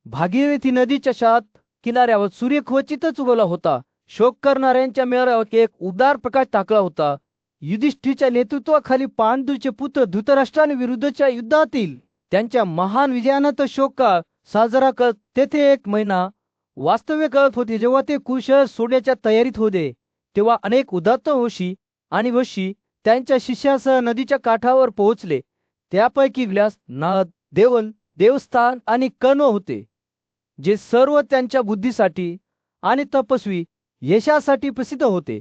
भागीरथी नदीच्या शात किनाऱ्यावर सूर्य क्वचितच उगवला होता. शोक करणाऱ्यांच्या मेळाव्यावर एक उदार प्रकाश टाकला होता. युधिष्ठिरच्या नेतृत्वाखाली पांडूचे पुत्र धृतराष्ट्राविरुद्धच्या युद्धातील त्यांच्या महान विजयानंतर शोककाळ साजरा करत तेथे एक महिना वास्तव्य करत होते. जेव्हा ते कुशल सोडण्याच्या तयारीत होते तेव्हा अनेक उदात्त ऋषी आणि वशी त्यांच्या शिष्यासह नदीच्या काठावर पोहोचले. त्यापैकी व्यास, नारद, देवल, देवस्थान आणि कर्ण होते, जे सर्व त्यांच्या बुद्धीसाठी आणि तपस्वी यशासाठी प्रसिद्ध होते.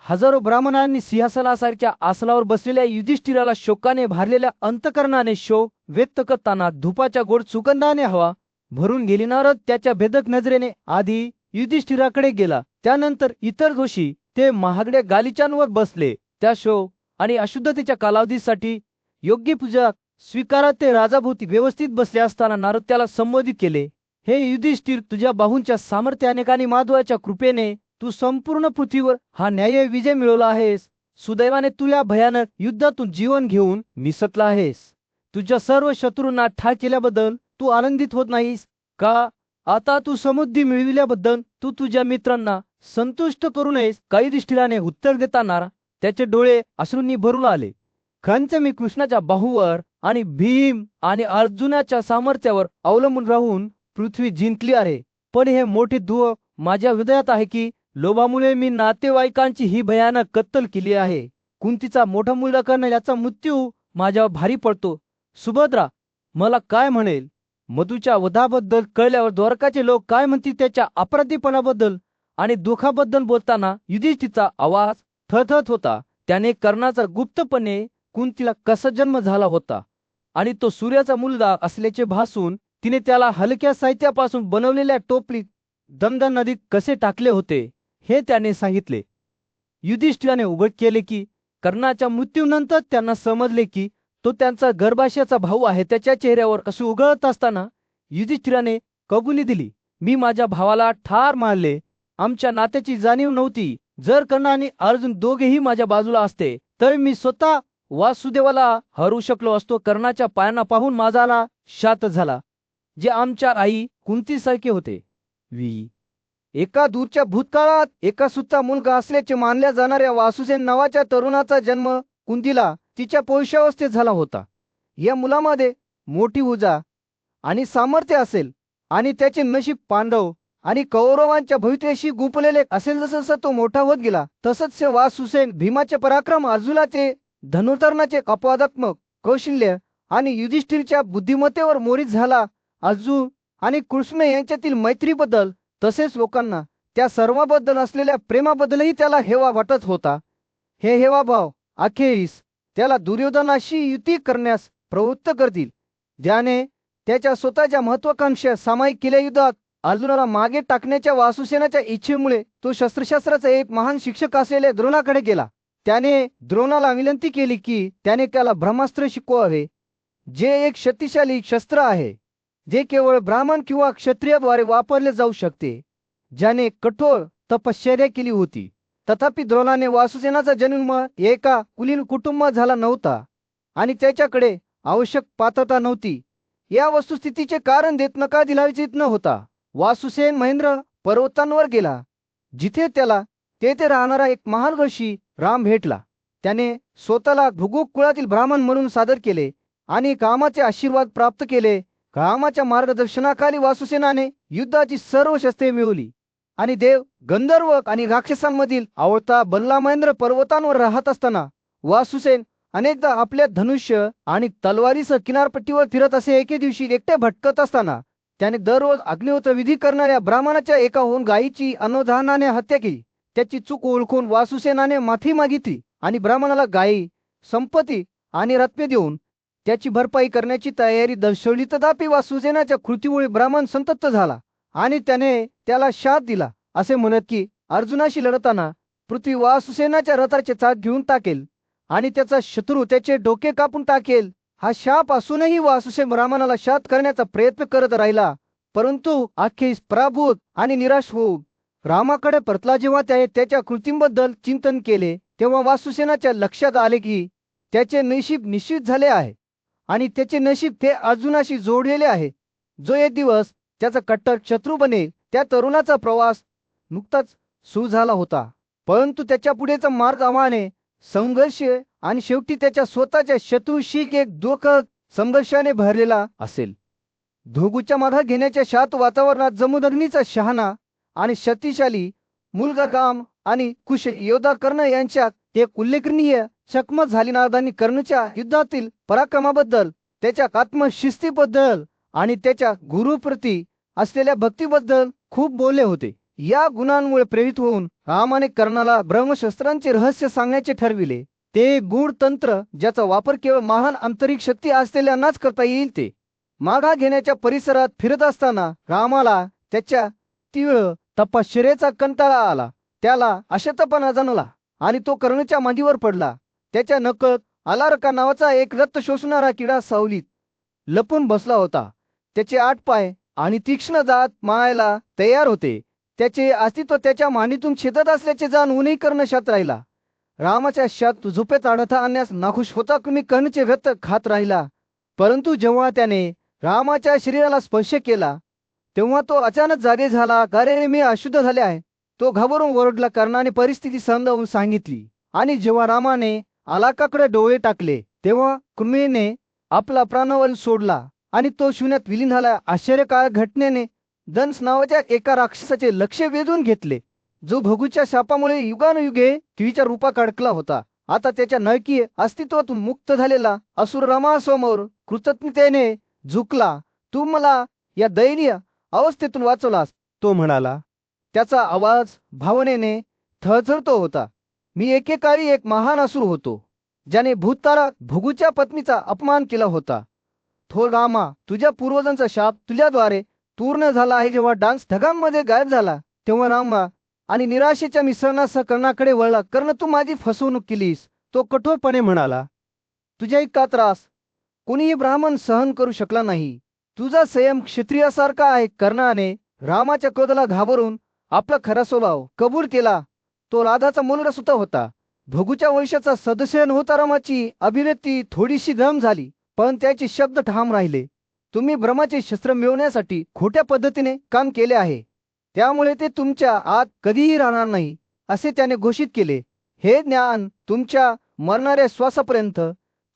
हजारो ब्राह्मणांनी सिंहासनासारख्या आसनावर बसलेल्या युधिष्ठिराला शोकाने भरलेल्या अंतकरणाने शोक व्यक्त करताना धुपाच्या गोड सुगंधाने हवा भरून गेली. नारद त्याच्या भेदक नजरेने आधी युधिष्ठिराकडे गेला, त्यानंतर इतर ऋषी. ते महागड्या गालिचांवर बसले. त्या शोक आणि अशुद्धतेच्या कालावधीसाठी योग्य पूजा स्वीकारात ते राजाभोवती व्यवस्थित बसले असताना नारद त्याला संबोधित केले. हे युधिष्ठिर, तुझ्या बाहूंच्या सामर्थ्याने आणि माधवाच्या कृपेने तू संपूर्ण पृथ्वीवर हा न्याय विजय मिळवला आहेस. सुदैवाने तू या भयानक युद्धातून जीवन घेऊन निसटला आहेस. तुझ्या सर्व शत्रूंना ठार केल्याबद्दल तू आनंदित होत नाहीस का? आता तू समृद्धी मिळविल्याबद्दल तू तुझ्या मित्रांना संतुष्ट करू नयेस का? युधिष्ठिराने उत्तर देताना त्याचे डोळे अश्रूंनी भरून आले. खंच मी कृष्णाच्या बाहूवर आणि भीम आणि अर्जुनाच्या सामर्थ्यावर अवलंबून राहून पृथ्वी जिंकली आहे, पण हे मोठे दुःख माझ्या हृदयात आहे की लोभामुळे मी नातेवाईकांची ही भयानक कत्तल केली आहे. कुंतीचा मोठा मुलगा कर्ण याचा मृत्यू माझ्यावर भारी पडतो. सुभद्रा मला काय म्हणेल? मधूच्या वधाबद्दल कळल्यावर द्वारकाचे लोक काय म्हणतील त्याच्या अपराधीपणाबद्दल आणि दुःखाबद्दल बोलताना युधिष्ठिरचा आवाज थरथरत होता. त्याने कर्णाचा गुप्तपणे कुंतीला कसा जन्म झाला होता आणि तो सूर्याचा मुलगा असल्याचे भासून तिने त्याला हलक्या साहित्यापासून बनवलेल्या टोपलीत दमदम नदीत कसे टाकले होते हे त्याने सांगितले. युधिष्ठिराने उघड केले की कर्णाच्या मृत्यूनंतर त्यांना समजले की तो त्यांचा गर्भाशयाचा भाऊ आहे. त्याच्या चेहऱ्यावर असे उघळत असताना युधिष्ठिराने कबुली दिली, मी माझ्या भावाला ठार मारले. आमच्या नात्याची जाणीव नव्हती. जर कर्ण आणि अर्जुन दोघेही माझ्या बाजूला असते तर मी स्वतः वासुदेवाला हरू शकलो असतो. कर्णाच्या पायांना पाहून माझाला शात झाला, जे आमच्या आई कुंतीसारखे होते. एका दूरच्या भूतकाळात एका सुद्धा मुलगा असल्याचे मानल्या जाणाऱ्या वासुसेन नावाच्या तरुणाचा जन्म कुंतीला तिच्या पौशवस्थेत झाला होता. या मुलामध्ये मोठी ऊर्जा आणि सामर्थ्य असेल आणि त्याचे नशीब पांडव आणि कौरवांच्या भविष्याशी गुंफलेले असेल. जसं तो मोठा होत गेला तसंच वासुसेन भीमाचे पराक्रम, अर्जुनाचे धनुर्धरणाचे अपवादात्मक कौशल्य आणि युधिष्ठिरच्या बुद्धिमत्तेवर मोहित झाला. अर्जुन आणि कृष्ण यांच्यातील मैत्रीबद्दल तसेच लोकांना त्या सर्वांबद्दल असलेल्या प्रेमाबद्दलही त्याला हेवा वाटत होता. हे हेवाभाव अखेरीस त्याला दुर्योधनाशी युती करण्यास प्रवृत्त करतील, ज्याने त्याच्या स्वतःच्या महत्वाकांक्षा सामायिक केल्या. युद्धात अर्जुनाला मागे टाकण्याच्या वासुसेनाच्या इच्छेमुळे तो शस्त्रशास्त्राचा एक महान शिक्षक असलेल्या द्रोणाकडे गेला. त्याने द्रोणाला विनंती केली की त्याने त्याला ब्रह्मास्त्र शिकवावे, जे एक शक्तिशाली शस्त्र आहे जे केवळ ब्राह्मण किंवा क्षत्रियाद्वारे वापरले जाऊ शकते, ज्याने कठोर तपश्चर्या केली होती. तथापि द्रोणाने वासुसेनाचा जन्म एका कुलीन कुटुंबात झाला नव्हता आणि त्याच्याकडे आवश्यक पात्रता नव्हती. या वस्तुस्थितीचे कारण देत नकार दिला उचित न होता. वासुसेन महेंद्र पर्वतांवर गेला, जिथे त्याला तेथे राहणारा एक महान ऋषी राम भेटला. त्याने स्वतःला भृगु कुळातील ब्राह्मण म्हणून सादर केले आणि कामाचे आशीर्वाद प्राप्त केले. कामाच्या मार्गदर्शनाखाली वासुसेनाने युद्धाची सर्व शस्त्रे मिळवली आणि देव, गंधर्व आणि राक्षसांमधील आवडता बनला. महेंद्र पर्वतांवर राहत असताना वासुसेन अनेकदा आपल्या धनुष्य आणि तलवारीसह किनारपट्टीवर फिरत असे. एके दिवशी एकटे भटकत असताना त्याने दररोज अग्निहोत्र विधी करणाऱ्या ब्राह्मणाच्या एकाहून गायीची अनवधानाने हत्या केली. त्याची चूक ओळखून वासुसेनाने माफी मागितली आणि ब्राह्मणाला गायी, संपत्ती आणि रत्ने देऊन त्याची भरपाई करण्याची तयारी दर्शवली. तथापि वासुसेनाच्या कृतीमुळे ब्राह्मण संतप्त झाला आणि त्याने त्याला शाप दिला, असे म्हणत की अर्जुनाशी लढताना पृथ्वी वासुसेनाच्या रथाचे चाक घेऊन टाकेल आणि त्याचा शत्रू त्याचे डोके कापून टाकेल. हा शाप असूनही वासुसेन ब्राह्मणाला शाप करण्याचा प्रयत्न करत राहिला, परंतु अखेरीस पराभूत आणि निराश होऊन रामाकडे परतला. जेव्हा त्याने त्याच्या कृतींबद्दल चिंतन केले तेव्हा वासुसेनाच्या लक्षात आले की त्याचे नशीब निश्चित झाले आहे आणि त्याचे नशीब ते अर्जुनाशी जोडलेले आहे, जो एक दिवस त्याचा कट्टर शत्रू बनेल. त्या तरुणाचा प्रवास नुकताच सुरू झाला होता, परंतु त्याच्या पुढेचा मार्ग आव्हाने, संघर्ष आणि शेवटी त्याच्या स्वतःच्या शत्रूशी एक दुःखद संघर्षाने भरलेला असेल. धोगूच्या मागा घेण्याच्या शांत वातावरणात जमदग्नीचा शहाणा आणि शक्तिशाली मुलगा काम आणि कुशल योद्धा कर्ण यांच्यात एक उल्लेखनीय चकमक झाली. नारदांनी कर्णच्या युद्धातील पराक्रमाबद्दल, त्याच्या आत्मशिस्तीबद्दल आणि त्याच्या गुरुप्रती असलेल्या भक्तीबद्दल खूप बोलले होते. या गुणांमुळे प्रेरित होऊन रामाने कर्णाला ब्रह्मशस्त्रांचे रहस्य सांगण्याचे ठरविले. ते गूढ तंत्र ज्याचा वापर केवळ महान आंतरिक शक्ती असलेल्यांनाच करता येईल. ते मागा घेण्याच्या परिसरात फिरत असताना रामाला त्याच्या तीव्र तपश्चर्येचा कंटाळा आला. त्याला अशक्तपणा जाणवला आणि तो कर्णाच्या मांडीवर पडला. त्याच्या नकळत अलारका नावाचा एक रक्त शोषणारा किडा सावलीत लपून बसला होता. त्याचे 8 पाय आणि तीक्ष्ण दात मारायला तयार होते. त्याचे अस्तित्व त्याच्या मांडीतून छेदत असल्याचे जाणूनही कर्ण शांत राहिला. रामाच्या शांत झोपेत अडथळा आणण्यास नाखुश होता कर्णचे रक्त खात राहिला. परंतु जेव्हा त्याने रामाच्या शरीराला स्पर्श केला तेव्हा तो अचानक जागे झाला. "अरे, मी अशुद्ध झाले आहे," तो घाबरून ओरडला. कर्णाने परिस्थिती समजावून सांगितली आणि जेव्हा रामाने अलाकाकडे डोळे टाकले तेव्हा कृमीने आपला प्राणवल सोडला आणि तो शून्यात विलीन झाला. आश्चर्यकारक घटनेने दंस नावाच्या एका राक्षसाचे लक्ष वेधून घेतले, जो भोगूच्या शापामुळे युगानुयुगे कीच्या रूपात अडकला होता. आता त्याच्या नरकीय अस्तित्वातून मुक्त झालेला असुर रामासमोर कृतज्ञतेने झुकला. "तू मला या दयनीय अवस्थेतून वाचवलास," तो म्हणाला. त्याचा आवाज भावनेने थरथरतो होता. "मी एकेकाळी एक महान असुर होतो, ज्याने भूतकाळात भोगूच्या पत्नीचा अपमान केला होता. थोर रामा, तुझ्या पूर्वजांचा शाप तुझ्याद्वारे पूर्ण झाला आहे." जेव्हा डान्स ढगांमध्ये गायब झाला तेव्हा रामा आणि निराशेच्या मिश्रणासह कर्णाकडे वळला. "कर्ण, तू माझी फसवणूक केलीस," तो कठोरपणे म्हणाला. "तुझ्या इतका त्रास कोणीही ब्राह्मण सहन करू शकला नाही. तुझा संयम क्षत्रियासारखा आहे." कर्णाने रामाच्या क्रोधाला घाबरून आपला खरा स्वभाव कबूल केला. तो राधाचा मुलगा सुद्धा होता. भोगूच्या वंशाचा सदस्य नव्हता. रामाची अभिव्यक्ती थोडीशी गरम झाली, पण त्याचे शब्द ठाम राहिले. "तुम्ही ब्रह्माचे शस्त्र मिळवण्यासाठी खोट्या पद्धतीने काम केले आहे, त्यामुळे ते तुमच्या आत कधीही राहणार नाही," असे त्याने घोषित केले. "हे ज्ञान तुमच्या मरणाऱ्या श्वासापर्यंत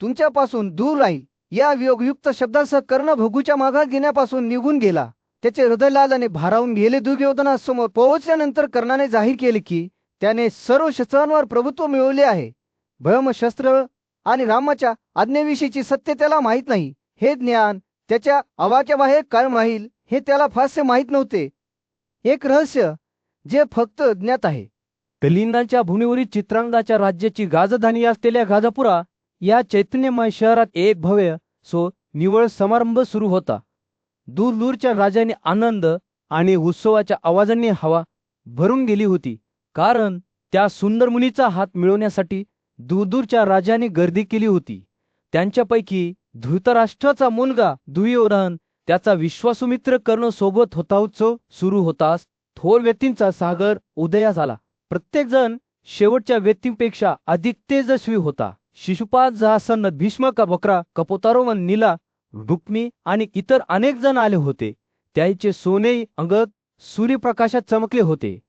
तुमच्यापासून दूर राहील." या वियोगयुक्त शब्दांसह कर्ण भोगूच्या मागात घेण्यापासून निघून गेला. त्याचे हृदय लालाने भारावून गेले. दुर्योधनासमोर पोहोचल्यानंतर कर्णाने जाहीर केले की त्याने सर्व शस्त्रांवर प्रभुत्व मिळवले आहे. ब्रह्मशस्त्र आणि रामाच्या आज्ञेविषयीची सत्य त्याला माहीत नाही. हे ज्ञान त्याच्या आवाक्याबाहेर कायम राहील हे त्याला फारसे माहीत नव्हते. एक रहस्य जे फक्त ज्ञात आहे. कलिंगाच्या भूमीवरील चित्रांगाच्या राज्याची राजधानी असलेल्या गाझापुरा या चैतन्यमय शहरात एक भव्य निवळ समारंभ सुरू होता. दूरदूरच्या राजांनी आनंद आणि उत्सवाच्या आवाजांनी हवा भरून गेली होती, कारण त्या सुंदर मुलीचा हात मिळवण्यासाठी दूरदूरच्या राजांनी गर्दी केली होती. त्यांच्यापैकी धृतराष्ट्राचा मुलगा दुर्योधन त्याचा विश्वासू मित्र कर्ण सोबत होता. उत्सव सुरू होताच थोर व्यक्तींचा सागर उदयास आला. प्रत्येक जण शेवटच्या व्यक्तीपेक्षा अधिक तेजस्वी होता. शिशुपाल, जरासंध, भीष्म, बकरा, कपोतारो, नीला, रुक्मी आणि इतर अनेक जण आले होते. त्यांचे सोनेरी अंगद सूर्यप्रकाशात चमकले होते.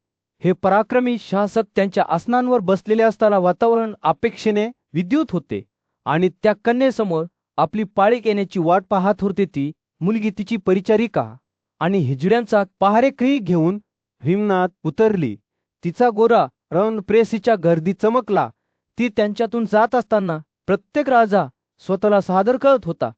हे पराक्रमी शासक त्यांच्या आसनांवर बसलेले असताना वातावरण अपेक्षेने विद्युत होते आणि त्या कन्येसमोर आपली पाळी येण्याची वाट पाहत होती. ती मुलगी, तिची परिचारिका आणि हिजड्यांचा पहारेकरी घेऊन रिंगणात उतरली. तिचा गोरा रंग प्रेसीच्या गर्दीत चमकला. ती त्यांच्यातून जात असताना प्रत्येक राजा स्वतःला सादर करत होता,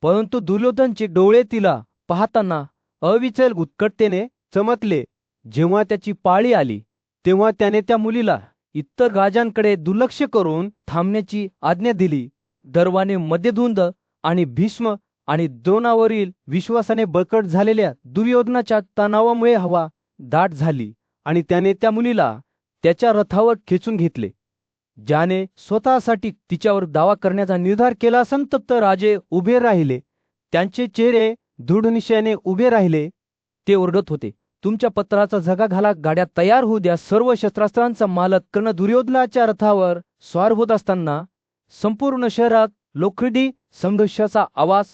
परंतु दुर्योधनचे डोळे तिला पाहताना अविचल उत्कटतेने चमकले. जेव्हा त्याची पाळी आली तेव्हा त्याने त्या मुलीला इतर राजांकडे दुर्लक्ष करून थांबण्याची आज्ञा दिली. दरवाने मध्यधुंद आणि भीष्म आणि द्रोणावरील विश्वासाने बळकट झालेल्या दुर्योधनाच्या तणावामुळे हवा दाट झाली आणि त्याने त्या मुलीला त्याच्या रथावर खेचून घेतले, ज्याने स्वतःसाठी तिच्यावर दावा करण्याचा निर्धार केला. संतप्त राजे उभे राहिले, त्यांचे चेहरे दृढ निश्चयाने उभे राहिले. ते ओरडत होते, "तुमच्या पत्राचा झगा घाला, गाड्या तयार होऊ द्या." सर्व शस्त्रास्त्रांचा मालक कर्ण दुर्योधनाच्या रथावर स्वार होत असताना संपूर्ण शहरात लोखंडी संघर्षाचा आवाज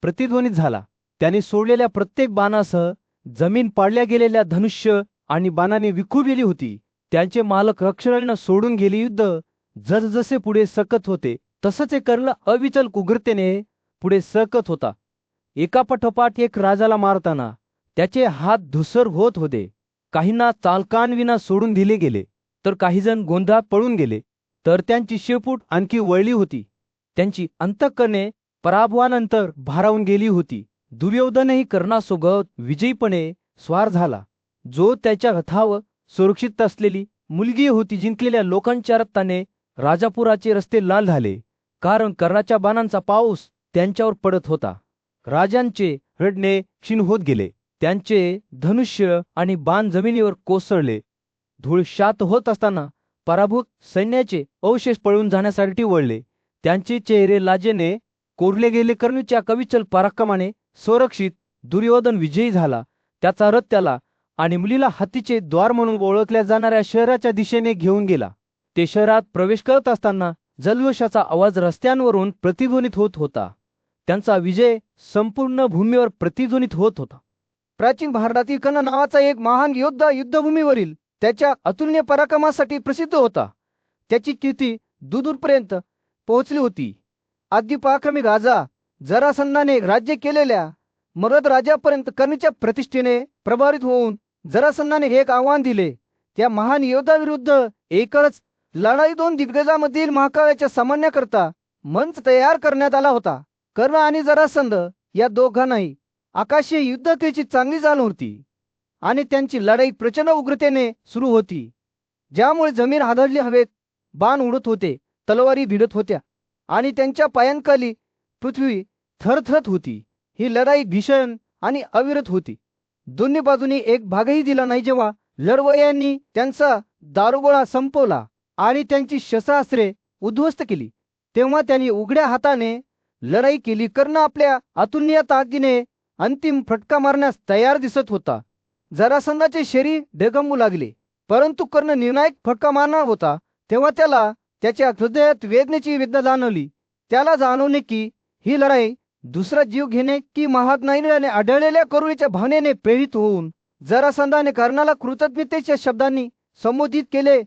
प्रतिध्वनित झाला. त्याने सोडलेल्या प्रत्येक बाणासह जमीन पाडल्या गेलेल्या धनुष्य आणि बाणाने विखुरलेली होती. त्यांचे मालक रक्षणाने सोडून गेले. युद्ध जसजसे पुढे सरकत होते तसंच हे कर्ण अविचल उग्रतेने पुढे सरकत होता. एकापाठोपाठ एक राजाला मारताना त्याचे हात धुसर होत होते. काहींना चालकांविना सोडून दिले गेले, तर काही जण गोंधळात पळून गेले, तर त्यांची शेपूट आणखी वळली होती. त्यांची अंतःकरणे पराभवानंतर भारावून गेली होती. दुर्योधनही कर्णासोबत विजयीपणे स्वार झाला, जो त्याच्या रथावर सुरक्षित असलेली मुलगी होती. जिंकलेल्या लोकांच्या रक्ताने राजापुराचे रस्ते लाल झाले, कारण कर्णाच्या बाणांचा पाऊस त्यांच्यावर पडत होता. राजांचे रडणे क्षीण होत गेले. त्यांचे धनुष्य आणि बाण जमिनीवर कोसळले. धूळशात होत असताना पराभूत सैन्याचे अवशेष पळून जाण्यासाठी वळले. त्यांचे चेहरे लाजेने कोरले गेले. कर्णीच्या कविचल पराक्रमाने संरक्षित दुर्योधन विजयी झाला. त्याचा रथ त्याला आणि मुलीला हत्तीचे द्वार म्हणून ओळखल्या जाणाऱ्या शहराच्या दिशेने घेऊन गेला. ते शहरात प्रवेश करत असताना जल्लोषाचा आवाज रस्त्यांवरून प्रतिध्वनित होत होता. त्यांचा विजय संपूर्ण भूमीवर प्रतिध्वनित होत होता. प्राचीन भारतातील कर्ण नावाचा एक महान योद्धा युद्धभूमीवरील त्याच्या अतुलनीय पराक्रमासाठी प्रसिद्ध होता. त्याची कीर्ती दूरपर्यंत पोहोचली होती. आदी पराक्रमी राजा जरासंधाने राज्य केलेल्या मगध राजापर्यंत कर्णीच्या प्रतिष्ठेने प्रभावित होऊन जरासंधाने एक आव्हान दिले. त्या महान योद्धाविरुद्ध एकच लढाई दोन दिग्गजांमधील महाकाव्याच्या सामन्याकरता मंच तयार करण्यात आला होता. कर्ण आणि जरासंध या दोघांनाही आकाशीय युद्धकलेची चांगली जाण होती आणि त्यांची लढाई प्रचंड उग्रतेने सुरू होती, ज्यामुळे जमीन हादरली. हवेत बाण उडत होते, तलवारी भिडत होत्या आणि त्यांच्या पायांखाली पृथ्वी थरथरत होती. ही लढाई भीषण आणि अविरत होती. दोन्ही बाजूनी एक भागही दिला नाही. जेव्हा लढवय्यांनी त्यांचा दारुगोळा संपवला आणि त्यांची शस्त्रास्त्रे उद्ध्वस्त केली, तेव्हा त्यांनी उघड्या हाताने लढाई केली. कर्ण आपल्या अतुलनीय ताकदीने अंतिम फटका मारण्यास तयार दिसत होता. जरासंधाचे शरीर डगमगू लागले, परंतु कर्ण निर्णायक फटका मारणार होता. तेव्हा त्याला त्याच्या हृदयात वेदनेची वेदना जाणवली. त्याला जाणवले की ही लढाई दुसरा जीव घेणे की महाग नाही. आढळलेल्या करुणेच्या भावनेने प्रेरित होऊन जरासंधाने कर्णाला कृतज्ञतेच्या शब्दांनी संबोधित केले.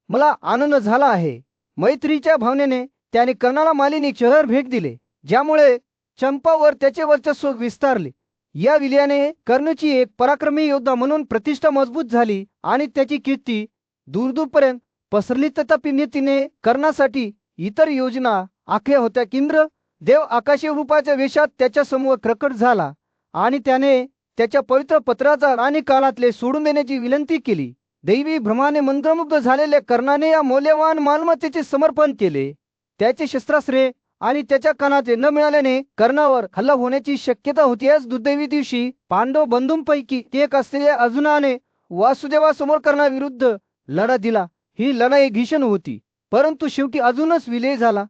मला आनंद झाला आहे. मैत्रीच्या भावनेने त्याने कर्णाला मालिनी शहर भेट दिले, ज्यामुळे चंपावर त्याचे वर्चस्व विस्तारले. या विजयाने कर्णची एक पराक्रमी योद्धा म्हणून प्रतिष्ठा मजबूत झाली आणि त्याची कीर्ती दूरदूरपर्यंत पसरली. तथापि नियतीने कर्णासाठी इतर योजना आखल्या होत्या. इंद्र देव आकाशी रूपाच्या वेशात त्याच्या समोर प्रकट झाला आणि त्याने त्याच्या पवित्र पत्राचा आणि काळातले सोडून देण्याची विनंती केली. दैवी भ्रमाने मंत्रमुग्ध झालेल्या कर्णाने या मौल्यवान मालमत्तेचे समर्पण केले. त्याचे शस्त्रास्त्रे आणि त्याच्या कानाचे न मिळाल्याने कर्णावर हल्ला होण्याची शक्यता होती. याच दुर्दैवी दिवशी पांडव बंधूंपैकी एक असलेल्या अर्जुनाने वासुदेवासमोर कर्णाविरुद्ध लढा दिला. ही लढाई भीषण होती, परंतु शेवटी अजूनच विजय झाला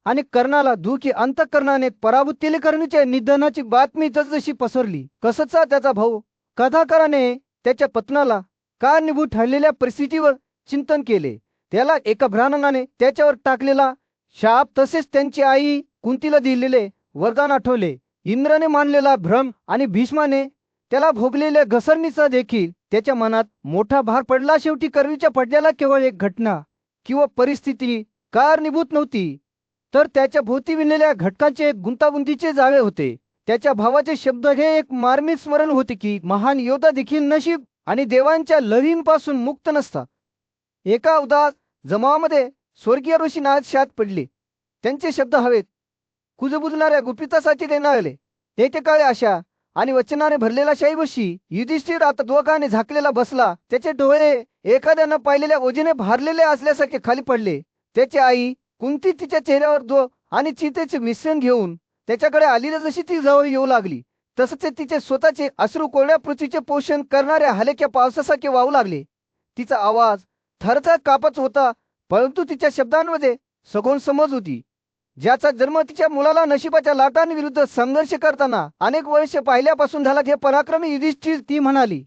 आणि कर्णाला दुःखी अंतःकरणाने पराभूत केले. कर्णाच्या निधनाची बातमी जसजशी पसरली कसचा त्याचा भाऊ कथाकाराने त्याच्या पत्नाला कारणीभूत ठरलेल्या परिस्थितीवर चिंतन केले. त्याला एका ब्राह्मणाने त्याच्यावर टाकलेला शाप तसेच त्यांची आई कुंतीला दिलेले वरदान आठवले. इंद्राने मानलेला भ्रम आणि भीष्माने त्याला भोगलेल्या घसरणीचा देखील त्याच्या मनात मोठा भार पडला. शेवटी कर्णीच्या पडद्याला केवळ एक घटना किंवा परिस्थिती कारणीभूत नव्हती, तर त्याच्या भोवती विणलेल्या घटकांचे गुंतागुंतीचे जाळे होते. त्याच्या भावाचे शब्द हे एक मार्मिक स्मरण होते की महान योद्धा देखील नशीब आणि देवांच्या लहरींपासून मुक्त नसतात. एका उदास जमावामध्ये स्वर्गीय ऋषी नारद शांत पडले. त्यांचे शब्द हवेत कुजबुजणाऱ्या गुपितासाठी देण्यात आले. एकेकाळी आशा आणि वचनाने भरलेला शाहीबशी युधिष्ठिर आता दोघांनी झाकलेला बसला. त्याचे डोळे एखाद्या न पाहिलेल्या ओझेने भारलेले असल्यासारखे खाली पडले. त्याची आई कुंती तिच्या चेहऱ्यावर दुःख आणि चिंतेचे मिश्रण घेऊन त्याच्याकडे आली. जशी ती जवळ येऊ लागली तसंच तिचे स्वतःचे अश्रू कोरड्या पृथ्वीचे पोषण करणाऱ्या हलक्या पावसासारखे वाहू लागले. तिचा आवाज थरथर कापत होता, परंतु तिच्या शब्दांमध्ये सगोन समज होती, ज्याचा जन्म तिच्या मुलाला नशिबाच्या लाटांविरुद्ध संघर्ष करताना अनेक वर्ष पाहिल्यापासून झाला. हे पराक्रमी युधिष्ठिर, ती म्हणाली.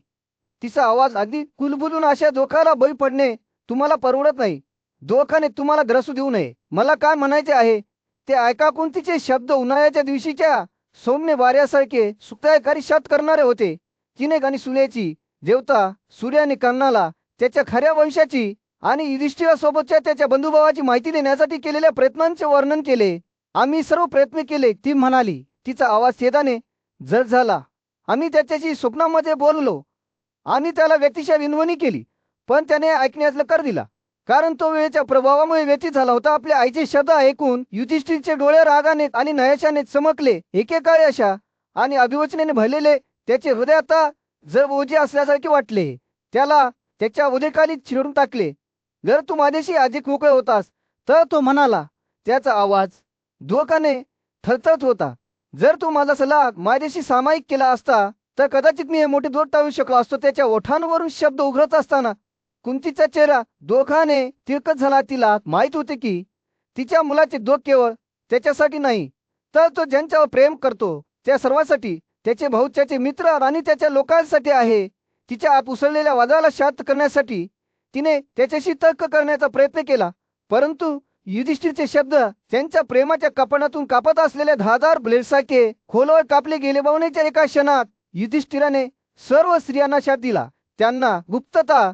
तिचा आवाज अगदी कुलबुलून, अशा धोक्याला बळी पडणे तुम्हाला परवडत नाही. धोकाने तुम्हाला ग्रसू देऊ नये. मला काय म्हणायचे आहे ते ऐका. कुंतीचे शब्द उन्हाळ्याच्या दिवशीच्या सोमने वाऱ्यासारखे सुखदायकारी शात करणारे होते. चिनेक आणि सूर्याची देवता सूर्याने कर्णाला त्याच्या खऱ्या वंशाची आणि युधिष्ठिरासोबतच्या त्याच्या बंधुभावाची माहिती देण्यासाठी केलेल्या प्रयत्नांचे वर्णन केले. आम्ही सर्व प्रयत्न केले, ती म्हणाली. तिचा आवाज छेदाने जड झाला. आम्ही त्याच्याशी स्वप्नामध्ये बोललो. आम्ही त्याला व्यक्तिशः विनवणी केली, पण त्याने ऐकण्यास नकार दिला, कारण तो वेळेच्या प्रभावामुळे व्यथित झाला होता. आपल्या आईचे शब्द ऐकून युधिष्ठिरचे डोळे रागाने आणि नयशाने चमकले. एकेकाळी अशा आणि अभिवचनेने भरलेले त्याचे हृदय आता जर ओझे असल्यासारखे वाटले. त्याला त्याच्या उदयकाली चिरून टाकले. जर तू माझ्याशी अधिक मोकळे होतास तर, तो म्हणाला. त्याचा आवाज दुःखाने थरथरत होता. जर तू माझा सल्ला माझ्याशी सामायिक केला असता तर कदाचित मी हे मोठे दोष टाळू शकलो असतो. त्याच्या ओठांवरून शब्द उघडत असताना कुंतीचा चेहरा दोखाने तिरकत झाला. तिला माहित होते की तिच्या मुलाचे दुःख केवळ त्याच्यासाठी नाही, तर तो ज्यांच्यावर प्रेम करतो त्या सर्वांसाठी, त्याचे भाऊ, त्याचे मित्र आणि त्याच्या लोकांसाठी आहे. तिच्या आत उसळलेल्या वादाला शांत करण्यासाठी तिने त्याच्याशी तर्क करण्याचा प्रयत्न केला, परंतु युधिष्ठिरचे शब्द त्यांच्या प्रेमाच्या कापणातून कापत असलेल्या धारदार ब्लेडसारखे खोलवर कापले गेले. पाहुण्याच्या एका क्षणात युधिष्ठिराने सर्व स्त्रियांना शाप दिला, त्यांना गुप्तता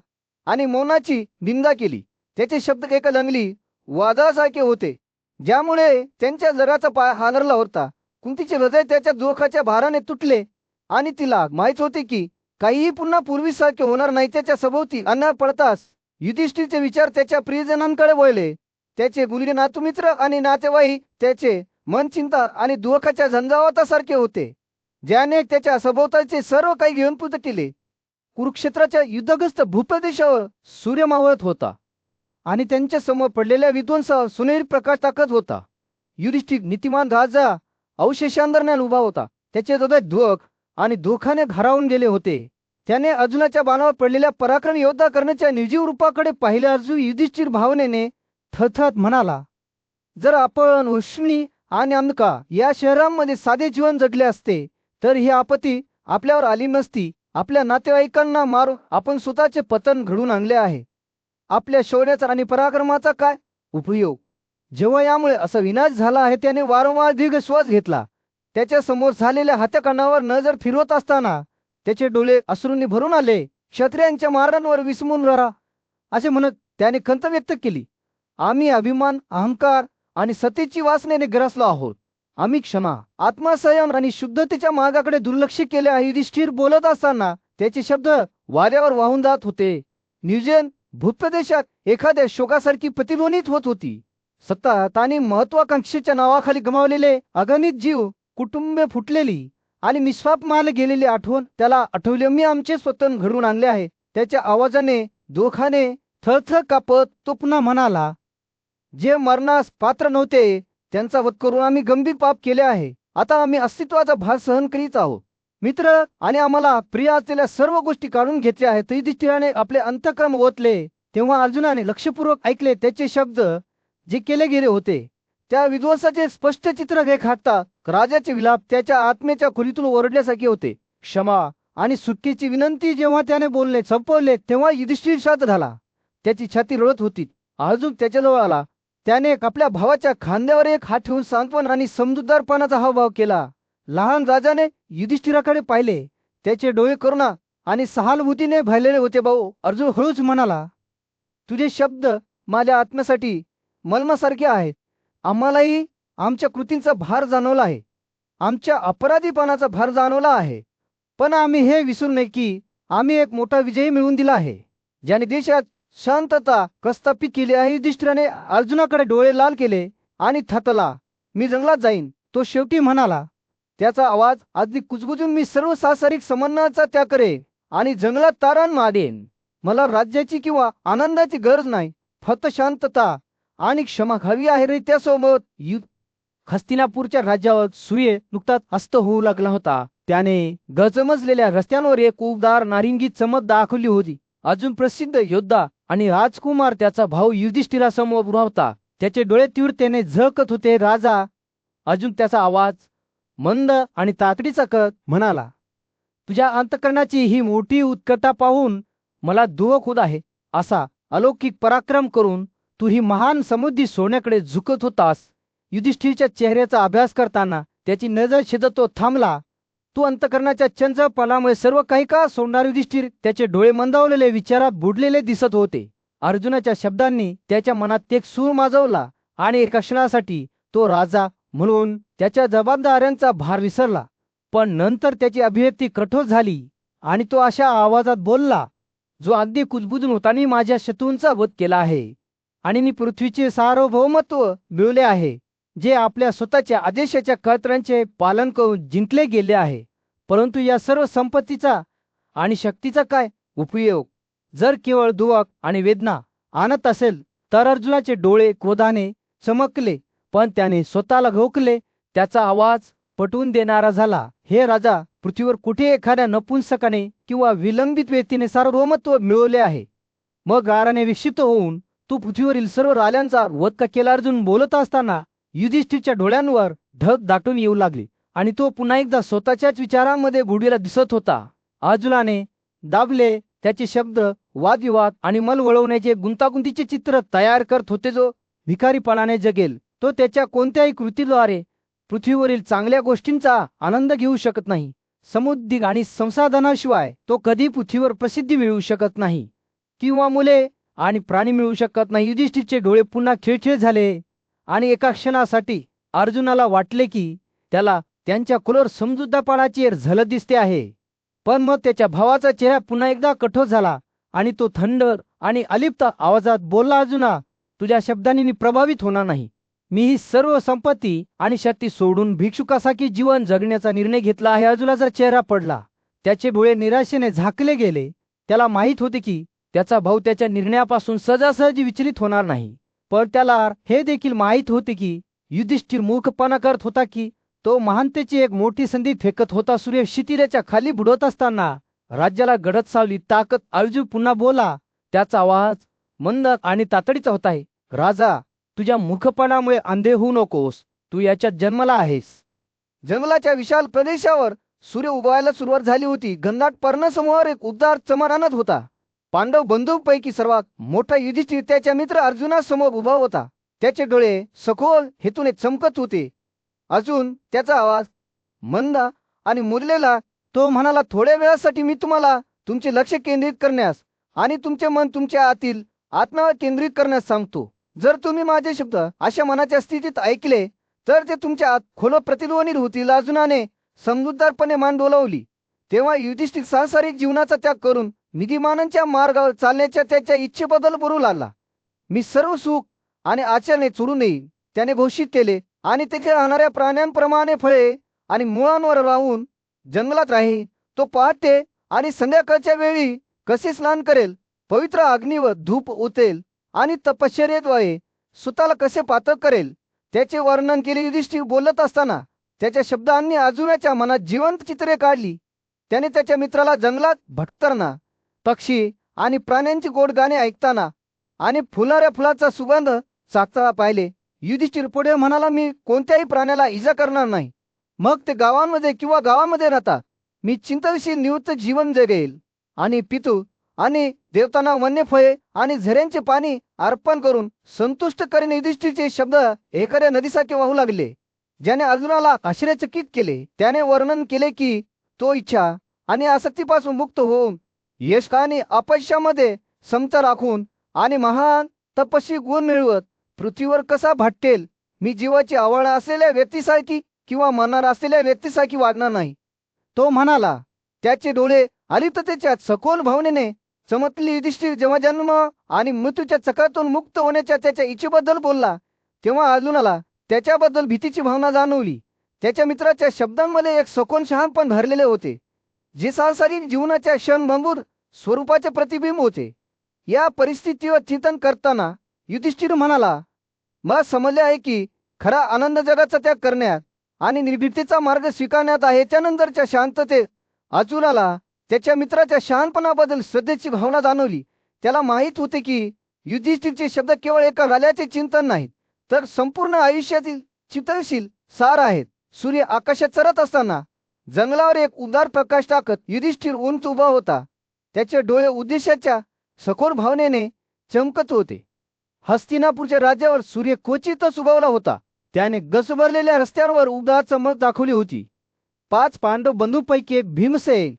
आणि मौनाची निंदा केली. त्याचे शब्द एका लंगली वादळासारखे होते, ज्यामुळे त्यांच्या जगाचा पाय हादरला होता. कुंतीचे हृदय त्याच्या दुःखाच्या भाराने तुटले आणि तिला माहित होते की काहीही पुन्हा पूर्वीसारखे होणार नाही. त्याच्या सभोवती अन्याय पडताच युधिष्ठिरचे विचार त्याच्या प्रियजनांकडे वळले. त्याचे मुलगे, नातुमित्र आणि नातेवाईक त्याचे मन चिंता आणि दुःखाच्या झंझावातासारखे होते, ज्याने त्याच्या सभोवतालचे सर्व काही घेऊन पुढे केले. कुरुक्षेत्राच्या युद्धग्रस्त भूप्रदेशावर सूर्य मावळत होता आणि त्यांच्या समोर पडलेल्या विध्वंसावर सुनेरी प्रकाश टाकत होता. युधिष्ठिर नीतिमान राजा अवशेषांदरम्यान उभा होता. त्याचे हृदय दुःख आणि दुःखाने घरावून गेले होते. त्याने अर्जुनाच्या बाणावर पडलेल्या पराक्रमी योद्धा करण्याच्या निर्जीव रूपाकडे पाहिले. अर्जुन युधिष्ठिर भावनेने थरथरत म्हणाला, जर आपण उष्णी आणि अंधका या शहरांमध्ये साधे जीवन जगले असते तर ही आपत्ती आपल्यावर आली नसती. आपल्या नातेवाईकांना मारून आपण स्वतःचे पतन घडून आणले आहे. आपल्या शौर्याचा आणि पराक्रमाचा काय उपयोग? जेव्हा यामुळे असा विनाश झाला आहे, त्याने वारंवार दीर्घ श्वास घेतला. त्याच्या समोर झालेल्या हत्याकांडावर नजर फिरवत असताना त्याचे डोळे अश्रूंनी भरून आले. क्षत्रियांच्या मारांवर विसमून राहा असे म्हणत त्याने खंत व्यक्त केली. आम्ही अभिमान, अहंकार आणि सतेची वासनेने ग्रासलो आहोत. आम्ही क्षमा, आत्मसंयम आणि शुद्धतेच्या मार्गाकडे दुर्लक्ष केले आहे. युधिष्ठिर बोलत असताना त्याचे शब्द वाऱ्यावर वाहून जात होते. निर्जन भूप्रदेशात एखाद्या शोकासारखी प्रतिध्वनित होत होती. सत्ता आणि महत्वाकांक्षेच्या नावाखाली गमावलेले अगणित जीव, कुटुंबे फुटलेली आणि निस्वाप मारले गेलेली आठवण त्याला आठवले. मी आमचे स्वतः घडवून आणले आहे. त्याच्या आवाजाने दुःखाने थरथर कापत तो पुन्हा म्हणाला, जे मरणास पात्र नव्हते त्यांचा वध करून आम्ही गंभीर पाप केले आहे. आता आम्ही अस्तित्वाचा भार सहन करीत आहोत. मित्र आणि आम्हाला प्रिय असलेल्या सर्व गोष्टी काढून घेतल्या आहेत. युधिष्ठिराने आपले अंतःकरण ओतले तेव्हा अर्जुनाने लक्षपूर्वक ऐकले. त्याचे शब्द जे केले गेले होते त्या विध्वंसाचे स्पष्ट चित्र रेखाटता राजाचे विलाप त्याच्या आत्मेच्या खोलीतून ओरडल्यासारखे होते. क्षमा आणि सुटकेची विनंती जेव्हा त्याने बोलणे संपवले तेव्हा युधिष्ठिर शांत झाला. त्याची छाती रडत होती. अर्जुन त्याच्याजवळ आला. त्याने आपल्या भावाच्या खांद्यावर एक हात ठेवून सांत्वन आणि समजूतदारपणाचा हावभाव केला. लहान राजाने युधिष्ठिराकडे पाहिले. त्याचे डोळे करुणा आणि सहानुभूतीने भरलेले होते. भाऊ, अर्जुन हळूच म्हणाला, तुझे शब्द माझ्या आत्म्यासाठी मलमासारखे आहेत. आम्हालाही आमच्या कृतींचा भार जाणवला आहे, आमच्या अपराधीपणाचा भार जाणवला आहे. पण आम्ही हे विसरू नये की आम्ही एक मोठा विजय मिळवून दिला आहे, ज्याने देशात शांतता प्रस्थापित केली आहे. युधिष्ठिराने अर्जुनाकडे डोळे लाल केले आणि थकला. मी जंगलात जाईन, तो शेवटी म्हणाला. त्याचा आवाज अगदी कुजबुजून, मी सर्व सांसारिक समन्वयाचा त्याग करेन आणि जंगलात तारण मारेन. मला राज्याची किंवा आनंदाची गरज नाही, फक्त शांतता आणि क्षमा हवी आहे रे. त्यासोबत हस्तिनापूरच्या राज्यावर सूर्य नुकताच अस्त होऊ लागला होता. त्याने गजमजलेल्या रस्त्यांवर एक उबदार नारिंगी चमक दाखवली होती. अजून प्रसिद्ध योद्धा आणि राजकुमार त्याचा भाऊ युधिष्ठिरासमोर उभा होता. त्याचे डोळे तीव्रतेने झळकत होते. राजा अजून त्याचा आवाज मंद आणि तातडीचा करत म्हणाला, तुझ्या अंतःकरणाची ही मोठी उत्कटता पाहून मला दुःख होत आहे. असा अलौकिक पराक्रम करून तू ही महान समुद्री सोन्याकडे झुकत होतास. युधिष्ठिरच्या चेहऱ्याचा अभ्यास करताना त्याची नजर छेदत तो थांबला. तू अंतकरणाच्या चंचलपणामुळे सर्व काही का सोडणार युधिष्ठिर? त्याचे डोळे मंदावलेले विचारात बुडलेले दिसत होते. अर्जुनाच्या शब्दांनी त्याच्या मनात एक सूर माजवला आणि एका क्षणासाठी तो राजा म्हणून त्याच्या जबाबदाऱ्यांचा भार विसरला. पण नंतर त्याची अभिव्यक्ती कठोर झाली आणि तो अशा आवाजात बोलला जो अगदी कुजबुजून होता. मी माझ्या शत्रूंचा वध केला आहे आणि मी पृथ्वीचे सार्वभौमत्व मिळवले आहे, जे आपल्या स्वतःच्या आदेशाच्या कळतरांचे पालन करून जिंकले गेले आहे. परंतु या सर्व संपत्तीचा आणि शक्तीचा काय उपयोग जर केवळ दुःख आणि वेदना आणत असेल तर? अर्जुनाचे डोळे क्रोधाने चमकले, पण त्याने स्वतःला रोखले. त्याचा आवाज पटवून देणारा झाला, हे राजा, पृथ्वीवर कुठे एखाद्या नपुंसकाने किंवा विलंबित व्यक्तीने सार्वभौमत्व मिळवले आहे? मग गाराने विक्षिप्त होऊन तू पृथ्वीवरील सर्व राजांचा वध का केला? अर्जुन बोलत असताना युधिष्ठिरच्या डोळ्यांवर ढग दाटून येऊ लागले आणि तो पुन्हा एकदा स्वतःच्याच विचारांमध्ये बुडलेला दिसत होता. अर्जुनाने दाबले त्याचे शब्द वादविवाद आणि मल वळवण्याचे गुंतागुंतीचे चित्र तयार करत होते. जो भिकारीपणाने जगेल तो त्याच्या कोणत्याही कृतीद्वारे पृथ्वीवरील चांगल्या गोष्टींचा आनंद घेऊ शकत नाही. समुद्धी आणि संसाधनाशिवाय तो कधी पृथ्वीवर प्रसिद्धी मिळवू शकत नाही किंवा मुले आणि प्राणी मिळवू शकत नाही. युधिष्ठिरचे डोळे पुन्हा खिळखिळ झाले आणि एका क्षणासाठी अर्जुनाला वाटले की त्याला त्यांच्या खोलवर समजूतदारपणाची झलक दिसते आहे. पण मग त्याच्या भावाचा चेहरा पुन्हा एकदा कठोर झाला आणि तो थंड आणि अलिप्त आवाजात बोलला, अर्जुना, तुझ्या शब्दांनी मी प्रभावित होणार नाही. मी ही सर्व संपत्ती आणि शक्ती सोडून भिक्षुकासारखे जीवन जगण्याचा निर्णय घेतला आहे. अर्जुनाचा चेहरा पडला, त्याचे डोळे निराशेने झाकले गेले. त्याला माहीत होते की त्याचा भाऊ त्याच्या निर्णयापासून सहजासहजी विचलित होणार नाही. पण त्याला हे देखील माहीत होते की युधिष्ठिर मूर्खपणा करत होता, की तो महानतेची एक मोठी संधी फेकत होता. सूर्य क्षितिजाच्या खाली बुडत असताना राज्याला गडद सावली ताकद. अर्जुन पुन्हा बोला, त्याचा आवाज मंद आणि तातडीचा होता, राजा, तुझ्या मूर्खपणामुळे अंधे होऊ नकोस. तू याच्यात जन्मला आहेस. जंगलाच्या विशाल प्रदेशावर सूर्य उगवायला सुरुवात झाली होती. घनदाट पर्णसमूहावर एक उबदार चमन आणत होता. पांडव बंधूंपैकी सर्वात मोठा युधिष्ठिर त्याच्या मित्र अर्जुनासमोर उभा होता. त्याचे डोळे सखोल हेतूने चमकत होते. अजून त्याचा आवाज मंद आणि मुरलेला. तो म्हणाला, थोड्या वेळासाठी मी तुम्हाला तुमचे लक्ष केंद्रित करण्यास आणि तुमचे मन तुमच्या आतील आत्म्यावर केंद्रित करण्यास सांगतो. जर तुम्ही माझे शब्द अशा मनाच्या स्थितीत ऐकले तर ते तुमच्या आत खोल प्रतिध्वनित होतील. अर्जुनाने समजूतदारपणे मान डोलावली. तेव्हा युधिष्ठिर सांसारिक जीवनाचा त्याग करून विधिमानांच्या मार्गावर चालण्याच्या त्याच्या इच्छेबद्दल बोलू लागला. मी सर्व सुख आणि आचरणे सोडून देईन, त्याने घोषित केले, आणि तेथे राहणाऱ्या प्राण्यांप्रमाणे फळे आणि मुळांवर राहून जंगलात राहील. तो पहाटे आणि संध्याकाळच्या वेळी कसे स्नान करेल, पवित्र अग्नीवर धूप ओतेल आणि तपश्चर्येद्वारे स्वतःला कसे पातळ करेल, त्याचे वर्णन केले. युधिष्ठिर बोलत असताना त्याच्या शब्दांनी अर्जुनाच्या मनात जिवंत चित्रे काढली. त्याने त्याच्या मित्राला जंगलात भटकताना, पक्षी आणि प्राण्यांची गोड गाणे ऐकताना आणि फुलणाऱ्या फुलाचा सुगंध चाखताना पाहिले. युधिष्ठिर पुढे म्हणाला, मी कोणत्याही प्राण्याला इजा करणार नाही, मग ते गावांमध्ये किंवा गावामध्ये राहतात. मी चिंताविषयी निवृत्त जीवन जगेल आणि पितू आणि देवतांना वन्य फळे आणि झऱ्यांचे पाणी अर्पण करून संतुष्ट करीन. युधिष्ठिरचे शब्द एखाद्या नदीसारखे वाहू लागले, ज्याने अर्जुनाला आश्चर्यचकित केले. त्याने वर्णन केले की तो इच्छा आणि आसक्तीपासून मुक्त होऊन यश आणि अपयशामध्ये समता राखून आणि महान तपस्वी गुण मिळवत पृथ्वीवर कसा भाटेल. मी जीवाची आवड असलेल्या व्यक्तीसारखी किंवा मनार असलेल्या व्यक्तीसारखी वागणार नाही. तो म्हणाला. त्याचे डोळे अलिप्ततेच्या सखोल भावनेने चमकले. युधिष्ठिर जेव्हा जन्म आणि मृत्यूच्या चक्रातून मुक्त होण्याच्या त्याच्या इच्छेबद्दल बोलला तेव्हा अर्जुनाला त्याच्याबद्दल भीतीची भावना जाणवली. त्याच्या मित्राच्या शब्दांमध्ये एक सखोल शहाणपण भरलेले होते, जे सांसारिक जीवनाच्या क्षणभंगूर स्वरूपाचे प्रतिबिंब होते. या परिस्थितीवर चिंतन करताना युधिष्ठिर म्हणाला, मला समजले आहे की खरा आनंद जगाचा त्याग करण्यात आणि निर्भीकतेचा मार्ग स्वीकारण्यात आहे. त्यानंतरच्या शांततेत अर्जुनाला त्याच्या मित्राच्या शहाणपणाबद्दल श्रद्धेची भावना जाणवली. त्याला माहीत होते की युधिष्ठिरचे शब्द केवळ एका राल्याचे चिंतन नाहीत, तर संपूर्ण आयुष्यातील चिंतनशील सार आहेत. सूर्य आकाशात चरत असताना जंगलावर एक उदार प्रकाश टाकत युधिष्ठिर उंच उभा होता. त्याचे डोळे उद्देशाच्या सखोल भावनेने चमकत होते. हस्तिनापूरच्या राज्यावर सूर्य क्वचितच उगवला होता. त्याने गजबजलेल्या रस्त्यांवर उदार चमक दाखवली होती. 5 पांडव बंधूंपैकी एक भीमसेन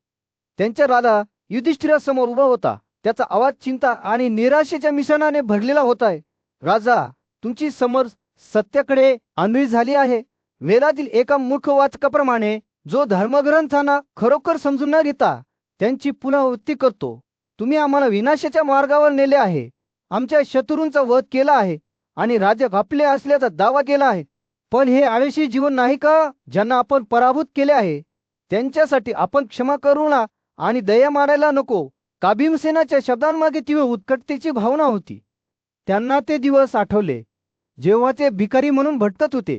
त्यांच्या राजा युधिष्ठिरासमोर उभा होता. त्याचा आवाज चिंता आणि निराशेच्या मिश्रणाने भरलेला होता. राजा, तुमची समज सत्याकडे आंधळी झाली आहे. वेदातील एका मूर्ख वाचकाप्रमाणे, जो धर्मग्रंथांना खरोखर समजून न घेता त्यांची पुनरावृत्ती करतो. तुम्ही आम्हाला विनाशाच्या मार्गावर नेले आहे, आमच्या शत्रूंचा वध केला आहे आणि राज्य आपले असल्याचा दावा केला आहे. पण हे आळशी जीवन नाही का? ज्यांना आपण पराभूत केले आहे त्यांच्यासाठी आपण क्षमा करुणा आणि दया मानायला नको. का भीमसेनाच्या शब्दांमागे तीव्र उत्कटतेची भावना होती. त्यांना ते दिवस आठवले जेव्हा ते भिकारी म्हणून भटकत होते.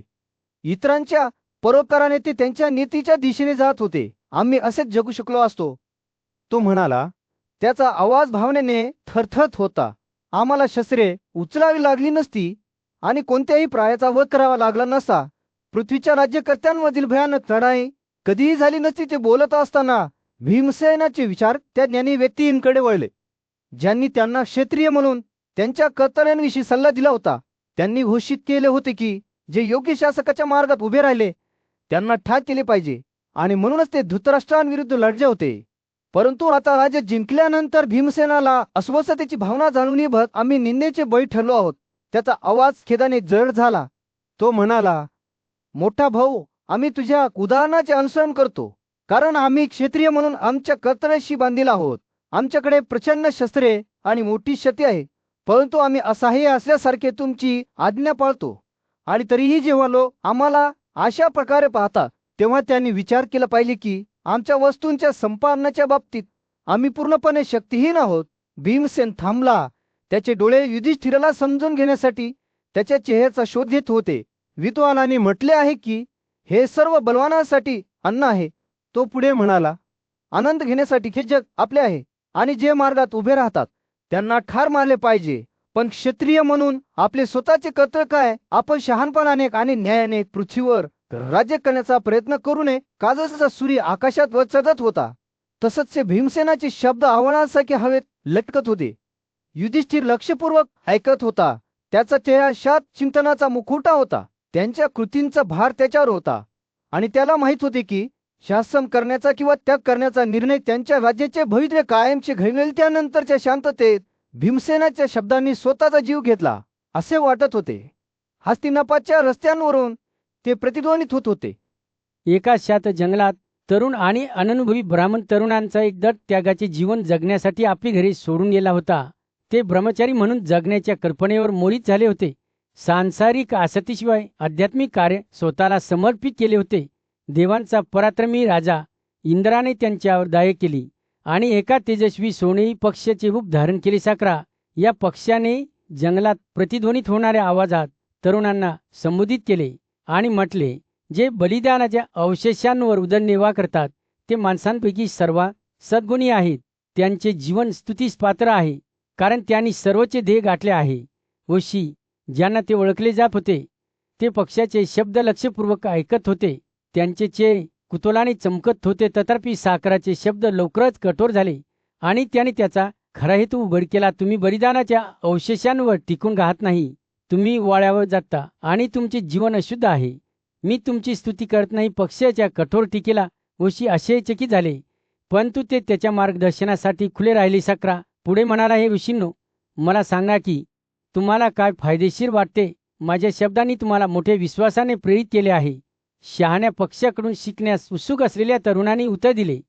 इतरांच्या परोपकाराने ते त्यांच्या नीतीच्या दिशेने जात होते. आम्ही असेच जगू शकलो असतो, तो म्हणाला. त्याचा आवाज भावनेने थरथरत होता. आम्हाला शस्त्रे उचलावी लागली नसती आणि कोणत्याही प्रायाचा वध करावा लागला नसता. पृथ्वीच्या राज्यकर्त्यांमधील भयानक लढाई कधीही झाली नसती. ते बोलत असताना भीमसेनाचे विचार त्या ज्ञानी व्यक्तींकडे वळले, ज्यांनी त्यांना क्षत्रिय म्हणून त्यांच्या कर्तव्यांविषयी सल्ला दिला होता. त्यांनी घोषित केले होते की जे योग्य शासकाच्या मार्गात उभे राहिले त्यांना ठार केले पाहिजे आणि म्हणूनच ते धृतराष्ट्रांविरुद्ध लढले होते. परंतु आता राज्य जिंकल्यानंतर भीमसेनाला अस्वस्थतेची भावना जाणून येत आम्ही निंदेचे बळी ठरलो आहोत. त्याचा आवाज खेदाने जड झाला. तो म्हणाला, मोठा भाऊ, आम्ही तुझ्या उदाहरणाचे अनुसरण करतो, कारण आम्ही क्षत्रिय म्हणून आमच्या कर्तव्याशी बांधील आहोत. आमच्याकडे प्रचंड शस्त्रे आणि मोठी शक्ती आहे, परंतु आम्ही असहाय्य असल्यासारखे तुमची आज्ञा पाळतो. आणि तरीही जेव्हा लोक आम्हाला अशा प्रकारे पाहतात तेव्हा त्यांनी विचार केला पाहिजे की आमच्या वस्तूंच्या संपादनाच्या बाबतीत आम्ही पूर्णपणे शक्तिहीन आहोत. भीमसेन थांबला. त्याचे डोळे युधिष्ठिराला समजून घेण्यासाठी त्याच्या चेहऱ्याचा शोध घेत होते. विद्वानाने म्हटले आहे की हे सर्व बलवानासाठी अन्न आहे. तो पुढे म्हणाला, आनंद घेण्यासाठी हे जग आपले आहे आणि जे मार्गात उभे राहतात त्यांना ठार मारले पाहिजे. पण क्षत्रिय म्हणून आपले स्वतःचे कर्तव्य काय? आपण शहाणपणाने आणि न्यायाने पृथ्वीवर राज्य करण्याचा प्रयत्न करू नये. काजचा सूर्य आकाशात वर चढत होता तसंच ते भीमसेनाचे शब्द आव्हानासारखे हवेत लटकत होते. युधिष्ठिर लक्षपूर्वक ऐकत होता. त्याचा चेहरा शांत चिंतनाचा मुखवटा होता. त्यांच्या कृतींचा भार त्याच्यावर होता आणि त्याला माहित होते की शासन करण्याचा किंवा त्याग करण्याचा निर्णय त्यांच्या राज्याचे भविष्य कायमचे घडवेल. त्यानंतरच्या शांततेत भीमसेनाच्या शब्दांनी स्वतःचा जीव घेतला असे वाटत होते. हस्तिनापाच्या रस्त्यांवरून ते प्रतिध्वनित होत होते. एका शांत जंगलात तरुण आणि अननुभवी ब्राह्मण तरुणांचा एक दट त्यागाचे जीवन जगण्यासाठी आपली घरे सोडून गेला होता. ते ब्रह्मचारी म्हणून जगण्याच्या कल्पनेवर मोहित झाले होते. सांसारिक आसक्तीशिवाय आध्यात्मिक कार्य स्वतःला समर्पित केले होते. देवांचा पराक्रमी राजा इंद्राने त्यांच्यावर दया केली आणि एका तेजस्वी सोनेरी पक्षाचे रूप धारण केले. साकरा या पक्षाने जंगलात प्रतिध्वनित होणाऱ्या आवाजात तरुणांना संबोधित केले आणि म्हटले, जे बलिदानाच्या अवशेषांवर उदरनिर्वाह करतात ते माणसांपैकी सर्वात सद्गुणी आहेत. त्यांचे जीवन स्तुतीस पात्र आहे, कारण त्यांनी सर्वोच्च ध्येय गाठले आहे. वशी ज्यांना ते ओळखले जात होते ते पक्षाचे शब्द लक्षपूर्वक ऐकत होते. त्यांचे चेहरे कुतूहलाने चमकत होते. तथापि साकराचे शब्द लवकरच कठोर झाले आणि त्याने त्याचा खरा हेतू उघड केला. तुम्ही बलिदानाच्या अवशेषांवर टिकून राहत नाही, तुम्ही वाळ्यावर जाता आणि तुमचे जीवन अशुद्ध आहे. मी तुमची स्तुती करत नाही. पक्षाच्या कठोर टीकेला वशी आश्चर्यचकित झाले, परंतु ते त्याच्या मार्गदर्शनासाठी खुले राहिले. साकरा पुढे म्हणाला, हे ऋषींनो, मला सांगा की तुम्हाला काय फायदेशीर वाटते. माझ्या शब्दांनी तुम्हाला मोठ्या विश्वासाने प्रेरित केले आहे. शहाण्या पक्षाकडून शिकण्यास उत्सुक असलेल्या तरुणांनी उत्तर दिले,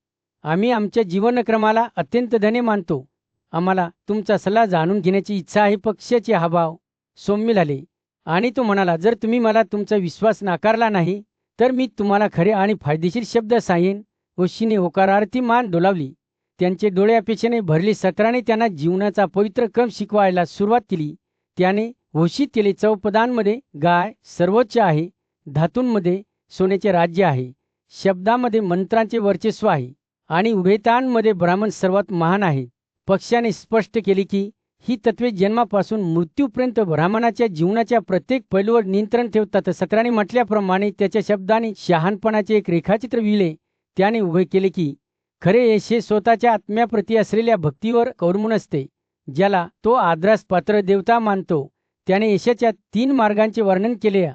आम्ही आमच्या जीवनक्रमाला अत्यंत धन्य मानतो. आम्हाला तुमचा सल्ला जाणून घेण्याची इच्छा आहे. पक्षाचे हावभाव सौम्य झाले आणि तो म्हणाला, जर तुम्ही मला तुमचा विश्वास नाकारला नाही तर मी तुम्हाला खरे आणि फायदेशीर शब्द सांगेन. वशीने होकारार्थी मान डोलावली. त्यांचे डोळे अपेक्षेने भरले. सत्राने त्यांना जीवनाचा पवित्र क्रम शिकवायला सुरुवात केली. त्याने घोषित केले, चौपदांमध्ये गाय सर्वोच्च आहे, धातूंमध्ये सोन्याचे राज्य आहे, शब्दामध्ये मंत्रांचे वर्चस्व आहे आणि उभयतांमध्ये ब्राह्मण सर्वात महान आहे. पक्षाने स्पष्ट केले की ही तत्वे जन्मापासून मृत्यूपर्यंत ब्राह्मणाच्या जीवनाच्या प्रत्येक पैलूवर नियंत्रण ठेवतात. सत्राने म्हटल्याप्रमाणे त्याच्या शब्दाने शहाणपणाचे एक रेखाचित्र विले. त्याने उभे केले की खरे यश हे स्वतःच्या आत्म्याप्रती असलेल्या भक्तीवर अवलंबून असते. ज्याला तो आदरास पात्र देवता मानतो त्याने यशाच्या 3 मार्गांचे वर्णन केले.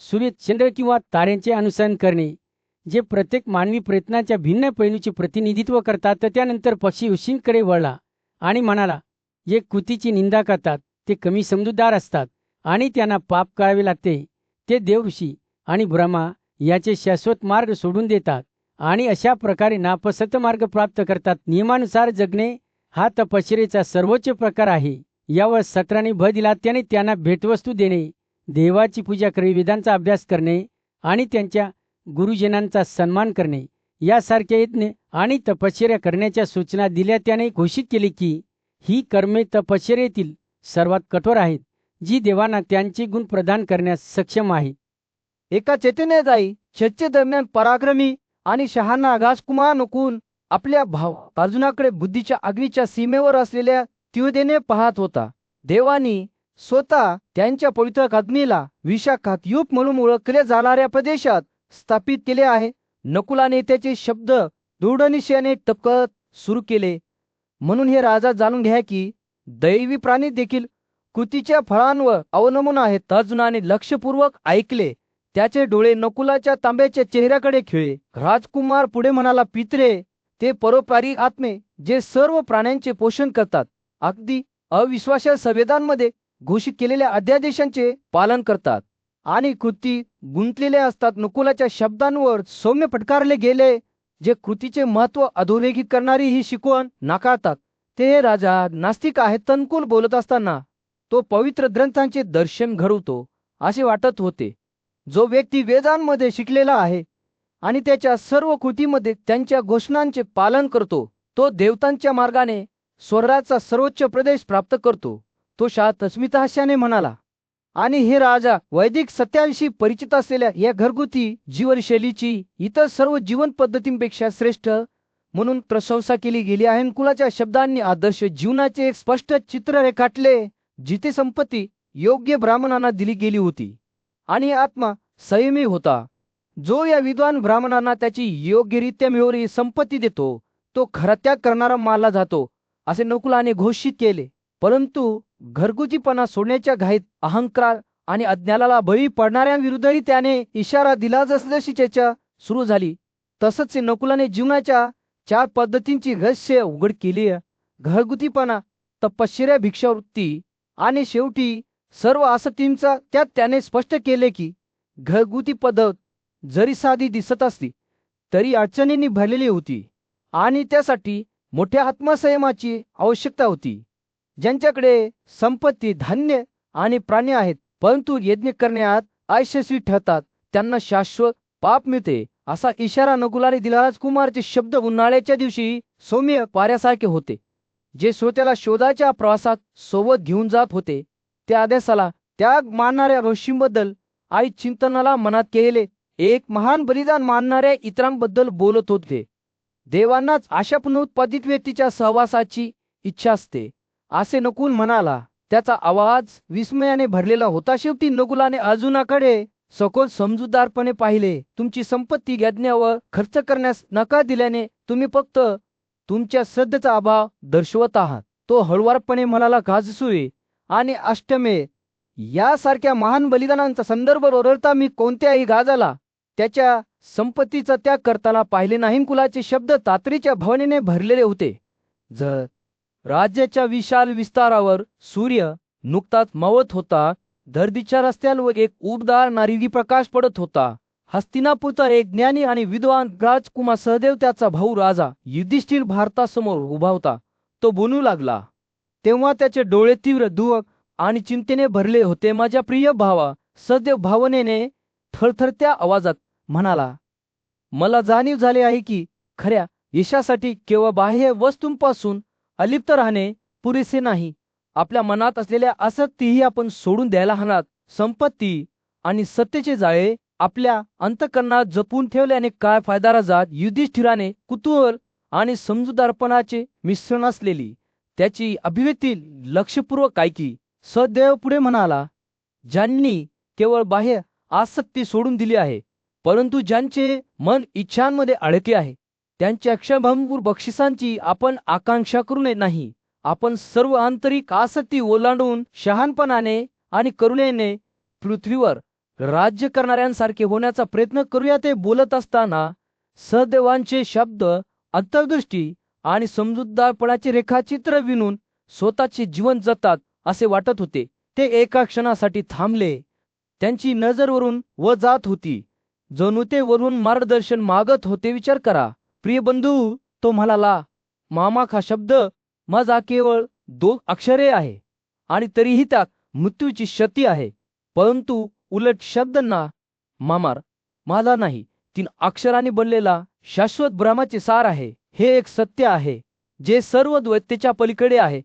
सूर्य, चंद्र किंवा ताऱ्यांचे अनुसरण करणे, जे प्रत्येक मानवी प्रयत्नाच्या भिन्न पैलूचे प्रतिनिधित्व करतात. तर त्यानंतर पक्षी ऋषींकडे वळला आणि म्हणाला, जे कृतीची निंदा करतात ते कमी समजूतदार असतात आणि त्यांना पाप करावे लागते. ते देवऋषी आणि ब्रह्मा याचे शाश्वत मार्ग सोडून देतात आणि अशा प्रकारे नापसंत मार्ग प्राप्त करतात. नियमानुसार जगणे हा तपश्चर्येचा सर्वोच्च प्रकार आहे. यावर सत्राने भर दिला. त्याने त्यांना भेटवस्तू देणे, देवाची पूजा करणे, वेदांचा अभ्यास करणे आणि त्यांच्या गुरुजनांचा सन्मान करणे यासारख्या यज्ञ आणि तपश्चर्या करण्याच्या सूचना दिल्या. त्याने घोषित केले की ही कर्मे तपश्चर्येतील सर्वात कठोर आहेत, जी देवांना त्यांचे गुण प्रदान करण्यास सक्षम आहे. एका चैतन्यदायी चर्चेदरम्यान पराक्रमी आणि शहाणा राजकुमार नकुल आपल्या भाव अर्जुनाकडे बुद्धीच्या अग्नीच्या सीमेवर असलेल्या तीव्रतेने पाहत होता. देवानी स्वतः त्यांच्या पवित्र अग्नीला विशाखात युप म्हणून ओळखले जाणाऱ्या प्रदेशात स्थापित केले आहे. नकुलाने त्याचे शब्द दृढ निश्चयाने टपकत सुरू केले. म्हणून हे राजा जाणून घ्या की दैवी प्राणी देखील कृतीच्या फळांवर अवलंबून आहेत. अर्जुनाने लक्षपूर्वक ऐकले. त्याचे डोळे नकुलाच्या तांब्याच्या चेहऱ्याकडे खेळले. राजकुमार पुढे म्हणाला, पित्रे, ते परोपकारी आत्मे जे सर्व प्राण्यांचे पोषण करतात, अगदी अविश्वासाच्या संवेदांमध्ये घोषित केलेल्या अध्यादेशांचे पालन करतात आणि कृती गुंतलेले असतात. नकुलाच्या शब्दांवर सौम्य फटकारले गेले, जे कृतीचे महत्त्व अधोरेखित करणारी ही शिकवण नाकारतात. ते राजा नास्तिक आहेत. तनकुल बोलत असताना तो पवित्र ग्रंथांचे दर्शन घडवतो असे वाटत होते. जो व्यक्ती वेदांमध्ये शिकलेला आहे आणि त्याच्या सर्व कृतीमध्ये त्यांच्या घोषणांचे पालन करतो, तो देवतांच्या मार्गाने स्वर्गाचा सर्वोच्च प्रदेश प्राप्त करतो. तो शांत स्मितहास्याने म्हणाला. आणि हे राजा, वैदिक सत्याविषयी परिचित असलेल्या या घरगुती जीवनशैलीची इतर सर्व जीवन पद्धतींपेक्षा श्रेष्ठ म्हणून प्रशंसा केली गेली आहे. कुलाच्या शब्दांनी आदर्श जीवनाचे एक स्पष्ट चित्र रेखाटले, जिथे संपत्ती योग्य ब्राह्मणांना दिली गेली होती आणि आत्मा संयमी होता. जो या विद्वान ब्राह्मणांना त्याची योग्यरित्या मिळवलेली संपत्ती देतो, तो खरा त्याग करणारा मानला जातो असे नकुलाने घोषित केले. परंतु घरगुतीपणा सोडण्याच्या घाईत अहंकार आणि अज्ञानाला बळी पडणाऱ्यांविरुद्धही त्याने इशारा दिला. जसजशी चर्चा सुरू झाली तसंच नकुलाने जीवनाच्या 4 पद्धतींची रहस्य उघड केली. घरगुतीपणा, तपश्चर्या, भिक्षावृत्ती आणि शेवटी सर्व आसक्तींचा. त्यात त्याने स्पष्ट केले की घरगुती पद्धत जरी साधी दिसत असली तरी अडचणींनी भरलेली होती आणि त्यासाठी मोठ्या आत्मसंयमाची आवश्यकता होती. ज्यांच्याकडे संपत्ती, धान्य आणि प्राणी आहेत परंतु यज्ञ करण्यात अयशस्वी ठरतात, त्यांना शाश्वत पाप मिळते असा इशारा नकुलाने दिला. राजकुमारचे शब्द उन्हाळ्याच्या दिवशी सौम्य वाऱ्यासारखे होते, जे श्रोत्याला शोधाच्या प्रवासात सोबत घेऊन जात होते. त्या आदेशाला त्याग मानणाऱ्या ऋषींबद्दल आई चिंतनाला मनात केले एक महान बलिदान मानणाऱ्या इतरांबद्दल बोलत होते. देवांनाच अशा पुनरुत्पादित व्यक्तीच्या सहवासाची इच्छा असते असे नकुल म्हणाला. त्याचा आवाज विस्मयाने भरलेला होता. शेवटी नकुलाने अर्जुनाकडे सखोल समजूतदारपणे पाहिले. तुमची संपत्ती यज्ञावर खर्च करण्यास नकार दिल्याने तुम्ही फक्त तुमच्या श्रद्धेचा अभाव दर्शवत आहात. तो हळुवारपणे म्हणाला, गाजसूय आणि अष्टमे यासारख्या महान बलिदानांचा संदर्भ ओरडता मी कोणत्याही गाजाला त्याच्या संपत्तीचा त्याग करताना पाहिले नाही. कुलाचे शब्द तातडीच्या भावनेने भरलेले होते. जर राज्याच्या विशाल विस्तारावर सूर्य नुकताच मावळत होता, धरतीच्या रस्त्यांवर एक उबदार नारिंगी प्रकाश पडत होता. हस्तिनापूरचा एक ज्ञानी आणि विद्वान राजकुमार सहदेव, त्याचा भाऊ राजा युधिष्ठिर भारतासमोर उभा होता. तो बोलू लागला तेव्हा त्याचे डोळे तीव्र दुःख आणि चिंतेने भरले होते. माझ्या प्रिय भावा, सहदेव भावनेने थरथरत्या आवाजात म्हणाला, मला जाणीव झाले आहे की खऱ्या यशासाठी केवळ बाह्य वस्तूंपासून अलिप्त राहणे पुरेसे नाही. आपल्या मनात असलेल्या आसक्तीही आपण सोडून द्यायला हव्यात. संपत्ती आणि सत्तेचे जाळे आपल्या अंतःकरणात जपून ठेवल्याने काय फायदा राजा? युधिष्ठिराने कुतूहल आणि समजूतदारपणाचे मिश्रण असलेली त्याची अभिव्यक्ती लक्षपूर्वक ऐकली. सहदेव पुढे म्हणाला, ज्यांनी केवळ बाह्य आसक्ती सोडून दिली आहे परंतु ज्यांचे मन इच्छांमध्ये अडकले आहे, त्यांच्या क्षणभंगूर बक्षिसांची आपण आकांक्षा करू नये. नाही, आपण सर्व आंतरिक आसक्ती ओलांडून शहाणपणाने आणि करुणेने पृथ्वीवर राज्य करणाऱ्यांसारखे होण्याचा प्रयत्न करूया. ते बोलत असताना सहदेवांचे शब्द अंतर्दृष्टी आणि समजूतदारपणाचे रेखाचित्र विणून स्वतःचे जीवन जगतात असे वाटत होते. ते एका क्षणासाठी थांबले. त्यांची नजर वरून व जात होती, जणू ते वरून मार्गदर्शन मागत होते. विचार करा प्रिय बंधू, तो म्हणाला, मामा हा शब्द माझा केवळ 2 अक्षरे आहे आणि तरीही त्यात मृत्यूची शक्ती आहे. परंतु उलट शब्दांना मामार मला नाही, 3 अक्षरांनी बनलेला शाश्वत ब्रह्माचे सार आहे. हे एक सत्य आहे जे सर्व द्वैतेच्या पलीकडे आहे.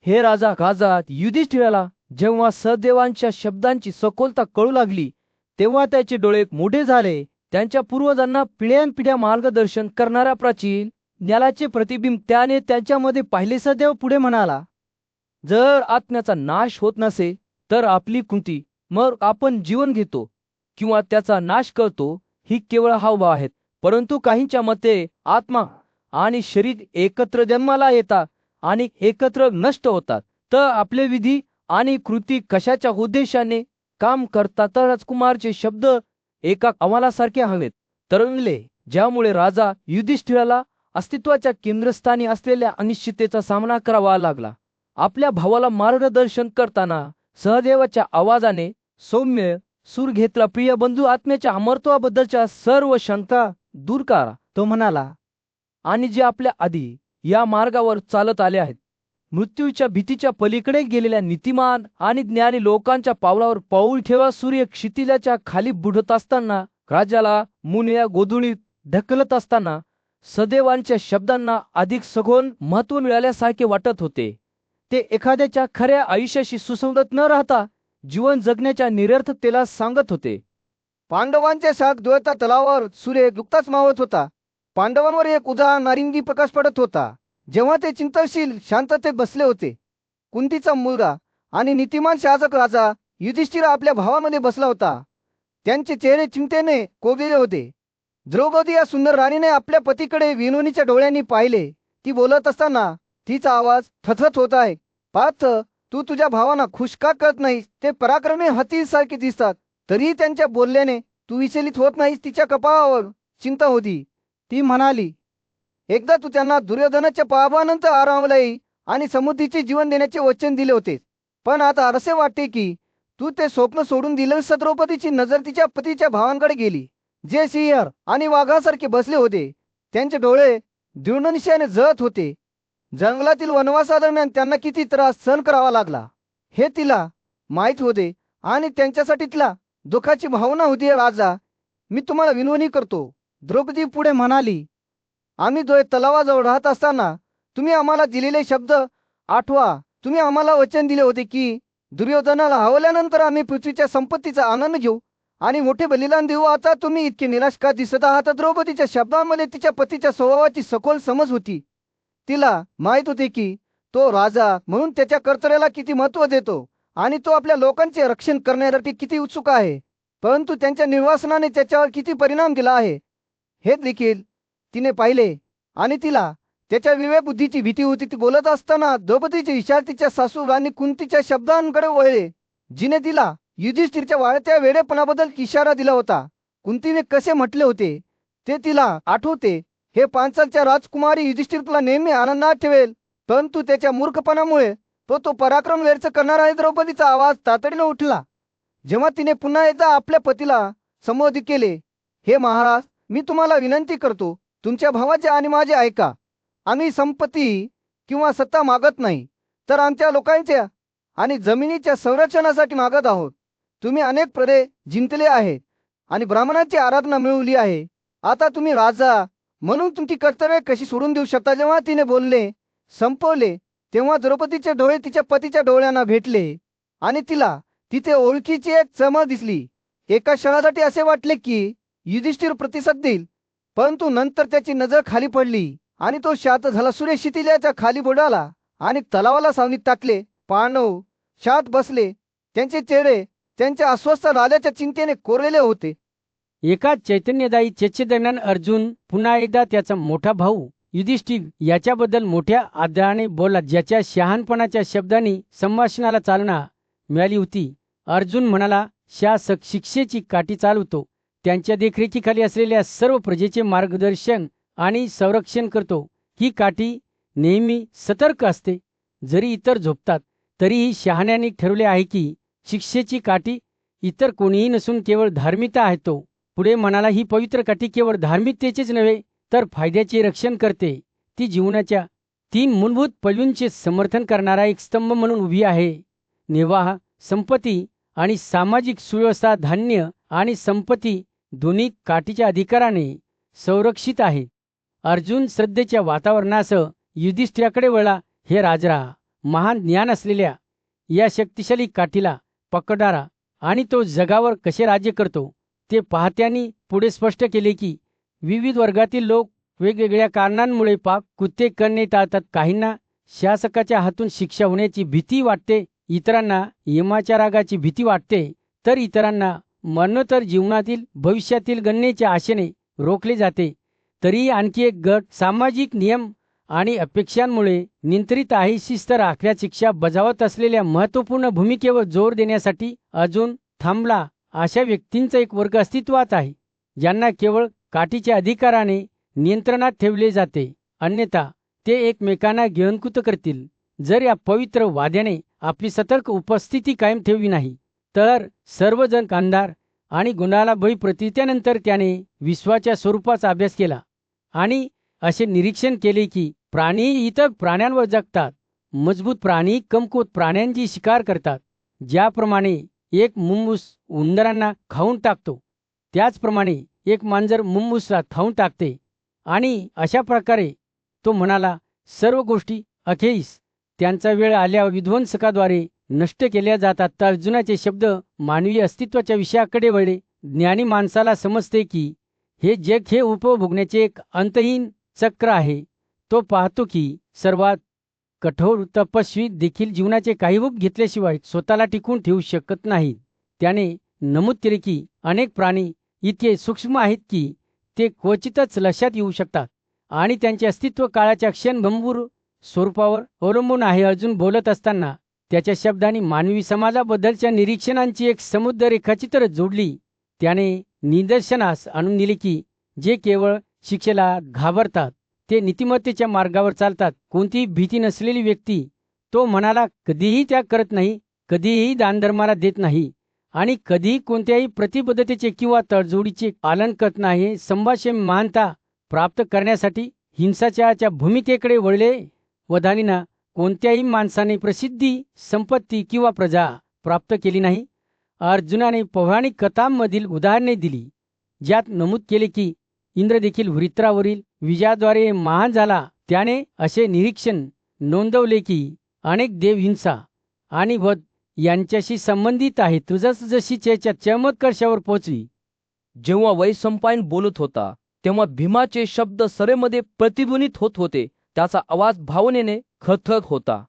हे राजा गाजात युधिष्ठिराला जेव्हा सहदेवांच्या शब्दांची सखोलता कळू लागली तेव्हा त्याचे डोळे मोठे झाले. त्यांच्या पूर्वजांना पिढ्यानपिढ्या मार्गदर्शन करणाऱ्या प्राचीन ज्ञानाचे प्रतिबिंब त्याने त्यांच्यामध्ये पाहिले. सहदेव पुढे म्हणाला, जर आत्म्याचा नाश होत नसेल तर आपली कृती, मग आपण जीवन घेतो किंवा त्याचा नाश करतो, ही केवळ हावभाव आहेत. परंतु काहींच्या मते आत्मा आणि शरीर एकत्र जन्माला येतात आणि एकत्र नष्ट होतात. तर आपले विधी आणि कृती कशाच्या उद्देशाने काम करतात? तर राजकुमारचे शब्द एका अहवालासारखे हवेत तरंगले, ज्यामुळे राजा युधिष्ठिराला अस्तित्वाच्या केंद्रस्थानी असलेल्या अनिश्चिततेचा सामना करावा लागला. आपल्या भावाला मार्गदर्शन करताना सहदेवाच्या आवाजाने सौम्य सूर घेतला, प्रिय बंधू, आत्म्याच्या अमरत्वाबद्दलच्या सर्व शंका दूर करा. तो म्हणाला, आणि जे आपल्या आधी या मार्गावर चालत आले आहेत, मृत्यूच्या भीतीच्या पलीकडे गेलेल्या नीतिमान आणि ज्ञानी लोकांच्या पावलावर पाऊल ठेवा. सूर्य क्षितिजाच्या खाली बुडत असताना, राजाला मुनिया गोधुळीत ढकलत असताना सदैवांच्या शब्दांना अधिक सखोल महत्त्व मिळाल्यासारखे वाटत होते. ते एखाद्याच्या खऱ्या आयुष्याशी सुसंगत न राहता जीवन जगण्याच्या निरर्थकतेला सांगत होते. पांडवांच्या शाख द्वैता तलावावर सूर्य नुकताच मावळत होता. पांडवांवर एक उदार नारिंगी प्रकाश पडत होता. जेव्हा ते चिंतनशील शांततेत बसले होते, कुंतीचा मुलगा आणि नीतिमान शासक राजा युधिष्ठिर आपल्या भावामध्ये बसला होता. त्यांचे चेहरे चिंतेने कोरलेले होते. द्रौपदी या सुंदर राणीने आपल्या पतीकडे विनोनीच्या डोळ्यांनी पाहिले. ती बोलत असताना तिचा आवाज थरथरत होत आहे. पार्थ, तू तुझ्या भावांना खुश का करत नाहीस? ते पराक्रमी हत्तीसारखे दिसतात, तरीही त्यांच्या बोलल्याने तू विचलित होत नाहीस. तिच्या कपाळावर चिंता होती. ती म्हणाली, एकदा तू त्यांना दुर्योधनाच्या पराभवानंतर आरामला येईल आणि समृद्धीचे जीवन देण्याचे वचन दिले होते, पण आता असे वाटते की तू ते स्वप्न सोडून दिले. द्रौपदीची नजर तिच्या पतीच्या भावांकडे गेली, जे सिंह आणि वाघासारखे बसले होते. त्यांचे डोळे दृढनिश्चयाने जळत होते. जंगलातील वनवासादरम्यान त्यांना किती त्रास सहन करावा लागला हे तिला माहीत होते आणि त्यांच्यासाठी तिला दुःखाची भावना होती. राजा, मी तुम्हाला विनवणी करतो, द्रौपदी पुढे म्हणाली, आम्ही दोघे तलावाजवळ राहत असताना तुम्ही आम्हाला दिलेले शब्द आठवा. तुम्ही आम्हाला वचन दिले होते की दुर्योधनाला हवल्यानंतर आम्ही पृथ्वीच्या संपत्तीचा आनंद घेऊ आणि मोठे बलिदान देऊ. आता तुम्ही इतके निराश का दिसत आहात? द्रौपदीच्या शब्दांमध्ये तिच्या पतीच्या स्वभावाची सखोल समज होती. तिला माहित होते की तो राजा म्हणून त्याच्या कर्तव्याला किती महत्त्व देतो आणि तो आपल्या लोकांचे रक्षण करण्यासाठी किती उत्सुक आहे. परंतु त्यांच्या निर्वासनाने त्याच्यावर किती परिणाम केला आहे हे देखील तिने पाहिले आणि तिला त्याच्या विवेक बुद्धीची भीती होती. ती बोलत असताना द्रौपदीचे विचार तिच्या सासू राणी कुंतीच्या शब्दांकडे वळले, जिने तिला युधिष्ठिरच्या वाढत्या वेडेपणाबद्दल इशारा दिला होता. कुंतीने कसे म्हटले होते ते तिला आठवते, हे पांचालच्या राजकुमारी युधिष्ठिर तुला नेहमी आनंदात ठेवेल, परंतु त्याच्या मूर्खपणामुळे तो पराक्रम व्यर्थ करणार आहे. द्रौपदीचा आवाज तातडीने उठला जेव्हा तिने पुन्हा एकदा आपल्या पतीला संबोधित केले, हे महाराज, मी तुम्हाला विनंती करतो, तुमच्या भावाचे आणि माझे ऐका. आम्ही संपत्ती किंवा सत्ता मागत नाही, तर आमच्या लोकांच्या आणि जमिनीच्या संरक्षणासाठी मागत आहोत. तुम्ही अनेक प्रदे जिंकले आहेत आणि ब्राह्मणांची आराधना मिळवली आहे. आता तुम्ही राजा म्हणून तुमची कर्तव्ये कशी सोडून देऊ शकता? जेव्हा तिने बोलणे संपवले तेव्हा द्रौपदीचे डोळे तिच्या पतीच्या डोळ्यांना भेटले आणि तिला तिथे ओळखीची एक चमक दिसली. एका क्षणासाठी असे वाटले की युधिष्ठिर प्रतिसाद देईल, परंतु नंतर त्याची नजर खाली पडली आणि तो शांत झाला. सूर्य क्षितिजाच्या खाली बुडाला आणि तलावाला सावलीत टाकले. पांडव शांत बसले, त्यांचे चेहरे त्यांच्या अस्वस्थ राजाच्या चिंतेने कोरलेले होते. एका चैतन्यदायी चर्चेदरम्यान अर्जुन पुन्हा एकदा त्याचा मोठा भाऊ युधिष्ठिर याच्याबद्दल मोठ्या आदराने बोलला, ज्याच्या शहाणपणाच्या शब्दांनी संभाषणाला चालना मिळाली होती. अर्जुन म्हणाला, शासक शिक्षेची काठी चालवतो, त्यांच्या देखरेखीखाली असलेल्या सर्व प्रजेचे मार्गदर्शन आणि संरक्षण करतो. ही काठी नेहमी सतर्क असते. जरी इतर झोपतात तरीही शहाण्याने ठरवले आहे की शिक्षेची काठी इतर कोणीही नसून केवळ धार्मिकता आहे. तो पुढे म्हणाला, ही पवित्र काठी केवळ धार्मिकतेचेच नव्हे तर फायद्याचे रक्षण करते. ती जीवनाच्या 3 मूलभूत पैलूंचे समर्थन करणारा एक स्तंभ म्हणून उभी आहे. निर्वाह, संपत्ती आणि सामाजिक सुव्यवस्था, धान्य आणि संपत्ती दोन्ही काठीच्या अधिकाराने संरक्षित आहेत. अर्जुन श्रद्धेच्या वातावरणासह युधिष्ठिराकडे वळला. हे राजरा, महान ज्ञान असलेल्या या शक्तिशाली काठीला पकडणारा आणि तो जगावर कसे राज्य करतो ते पाहत्यांनी पुढे स्पष्ट केले की विविध वर्गातील लोक वेगवेगळ्या कारणांमुळे पाप कृत्ये करणे टाळतात. काहींना शासकाच्या हातून शिक्षा होण्याची भीती वाटते, इतरांना यमाच्या रागाची भीती वाटते, तर इतरांना मरणोत्तर जीवनातील भविष्यातील गणनेच्या आशेने रोखले जाते. तरीही आणखी एक गट सामाजिक नियम आणि अपेक्षांमुळे नियंत्रित आहे. शिस्त राखल्यात शिक्षा बजावत असलेल्या महत्त्वपूर्ण भूमिकेवर जोर देण्यासाठी अजून थांबला. अशा व्यक्तींचा एक वर्ग अस्तित्वात आहे ज्यांना केवळ काठीच्या अधिकाराने नियंत्रणात ठेवले जाते, अन्यथा ते एकमेकांना गिळंकृत करतील. जर या पवित्र वाद्याने आपली सतर्क उपस्थिती कायम ठेवली नाही तर सर्वजण कांधार आणि गुणाला बळी प्रतित्यानंतर त्याने विश्वाच्या स्वरूपाचा अभ्यास केला आणि असे निरीक्षण केले की प्राणी इतर प्राण्यांवर जगतात. मजबूत प्राणी कमकुवत प्राण्यांची शिकार करतात. ज्याप्रमाणे एक मुंगूस उंदरांना खाऊन टाकतो, त्याचप्रमाणे एक मांजर मुंगूसला खाऊन टाकते. आणि अशा प्रकारे तो म्हणाला, सर्व गोष्टी अखेरीस त्यांचा वेळ आल्यावर विध्वंसकाद्वारे नष्ट केल्या जातात. तर अर्जुनाचे शब्द मानवी अस्तित्वाच्या विषयाकडे वळले. ज्ञानी माणसाला समजते की हे जग हे उपभोगण्याचे एक अंतहीन चक्र आहे. तो पाहतो की सर्वात कठोर तपस्वी देखील जीवनाचे काही रूप घेतल्याशिवाय स्वतःला टिकवून ठेवू शकत नाहीत. त्याने नमूद केले की अनेक प्राणी इतके सूक्ष्म आहेत की ते क्वचितच लक्षात येऊ शकतात आणि त्यांचे अस्तित्व काळाच्या क्षणभंगूर स्वरूपावर अवलंबून आहे. अर्जुन बोलत असताना त्याच्या शब्दांनी मानवी समाजाबद्दलच्या निरीक्षणांची एक समुद्र रेखाचित्र जोडली. त्याने निदर्शनास आणून दिले की जे केवळ शिक्षेला घाबरतात ते नीतिमत्तेच्या मार्गावर चालतात. कोणतीही भीती नसलेली व्यक्ती, तो म्हणाला, कधीही त्याग करत नाही, कधीही दानधर्माला देत नाही आणि कधीही कोणत्याही प्रतिबद्धतेचे किंवा तडजोडीचे पालन करत नाही. संभाषण महानता प्राप्त करण्यासाठी हिंसाचाराच्या भूमिकेकडे वळले. वधानीना कोणत्याही माणसाने प्रसिद्धी, संपत्ती किंवा प्रजा प्राप्त केली नाही. अर्जुनाने पौराणिक कथांमधील उदाहरणे दिली ज्यात नमूद केले की इंद्र देखील वृत्रावरील विजयाद्वारे महान झाला. त्याने असे निरीक्षण नोंदवले की अनेक देव हिंसा आणि वध यांच्याशी संबंधित आहेत. जसजशी चर्चा चमत्कर्षावर पोहोचली, जेव्हा वैशंपायन बोलत होता तेव्हा भीमाचे शब्द सरेमध्ये प्रतिध्वनित होत होते. त्याचा आवाज भावनेने खतखत होता.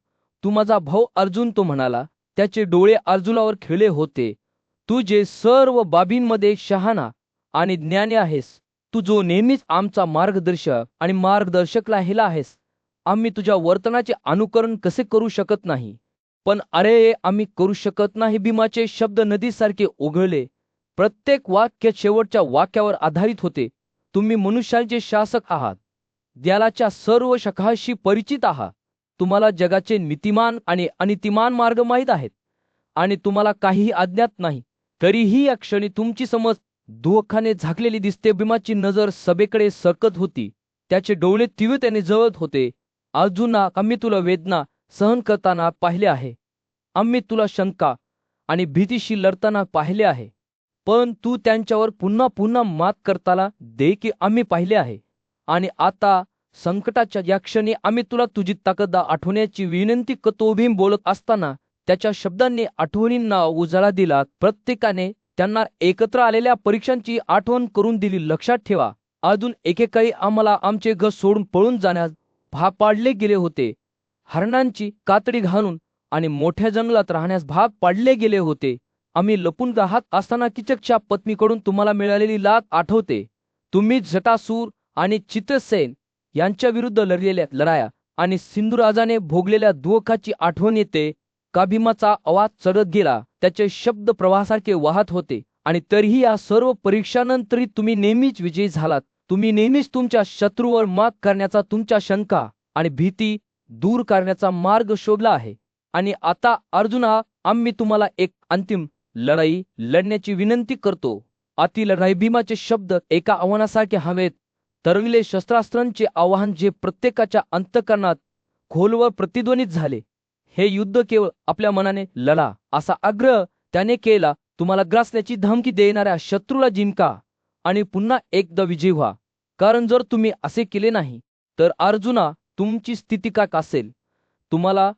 तू माझा भाऊ अर्जुन, तो म्हणाला. त्याचे डोळे अर्जुनावर खिळले होते. तू जे सर्व बाबींमध्ये शहाणा आणि ज्ञानी आहेस, तू जो नेहमीच आमचा मार्गदर्शक आणि मार्गदर्शक राहिला आहेस, आम्ही तुझ्या वर्तनाचे अनुकरण कसे करू शकत नाही? पण अरे, आम्ही करू शकत नाही. भीमाचे शब्द नदीसारखे ओघळले. प्रत्येक वाक्य शेवटच्या वाक्यावर आधारित होते. तुम्ही मनुष्यांचे शासक आहात, द्यालाच्या सर्व शाखांशी परिचित आहात. तुम्हाला जगाचे नीतिमान आणि अनितिमान मार्ग माहीत आहेत आणि तुम्हाला काहीही अज्ञात नाही. तरीही या क्षणी तुमची समज दुःखाने झाकलेली दिसते. भीमाची नजर सभेकडे सरकत होती. त्याचे डोळे तीव्रतेने जळत होते. अर्जुना, आम्ही तुला वेदना सहन करताना पाहिले आहे. आम्ही तुला शंका आणि भीतीशी लढताना पाहिले आहे. पण तू त्यांच्यावर पुन्हा पुन्हा मात करताना देखील आम्ही पाहिले आहे. आणि आता संकटाच्या या क्षणी आम्ही तुला तुझी ताकद आठवण्याची विनंती करतो. भीम बोलत असताना त्याच्या शब्दांनी आठवणींना उजाळा दिला. प्रत्येकाने त्यांना एकत्र आलेल्या परीक्षांची आठवण करून दिली. लक्षात ठेवा, अजून एकेकाळी आम्हाला आमचे घर सोडून पळून जाण्यास भाग पाडले गेले होते. हरणांची कातडी घालून आणि मोठ्या जंगलात राहण्यास भाग पाडले गेले होते. आम्ही लपून राहत असताना किचकच्या पत्नीकडून तुम्हाला मिळालेली लाच आठवते. तुम्ही जटासूर आणि चित्रसेन यांच्या विरुद्ध लढलेल्या लढाया आणि सिंधुराजाने भोगलेल्या दुःखाची आठवण येते. का भीमाचा आवाज चढत गेला, त्याचे शब्द प्रवाहासारखे वाहत होते. आणि तरीही या सर्व परीक्षानंतरही तुम्ही नेहमीच विजयी झालात. तुम्ही नेहमीच तुमच्या शत्रूवर मात करण्याचा, तुमच्या शंका आणि भीती दूर करण्याचा मार्ग शोधला आहे. आणि आता अर्जुना, आम्ही तुम्हाला एक अंतिम लढाई लढण्याची विनंती करतो. अति लढाई. भीमाचे शब्द एका आव्हानासारखे हवेत तरंगले, शस्त्रास्त्रांचे आवाहन जे प्रत्येकाच्या अंतःकरणात खोलवर प्रतिध्वनित झाले. हे युद्ध केवळ आपल्या मनाने लढा असा आग्रह त्याने केला. तुम्हाला ग्रासल्याची धमकी देणाऱ्या शत्रूला जिंका आणि पुन्हा एकदा विजयी व्हा. कारण जर तुम्ही असे केले नाही तर अर्जुना, तुमची स्थिती काय असेल? तुम्हाला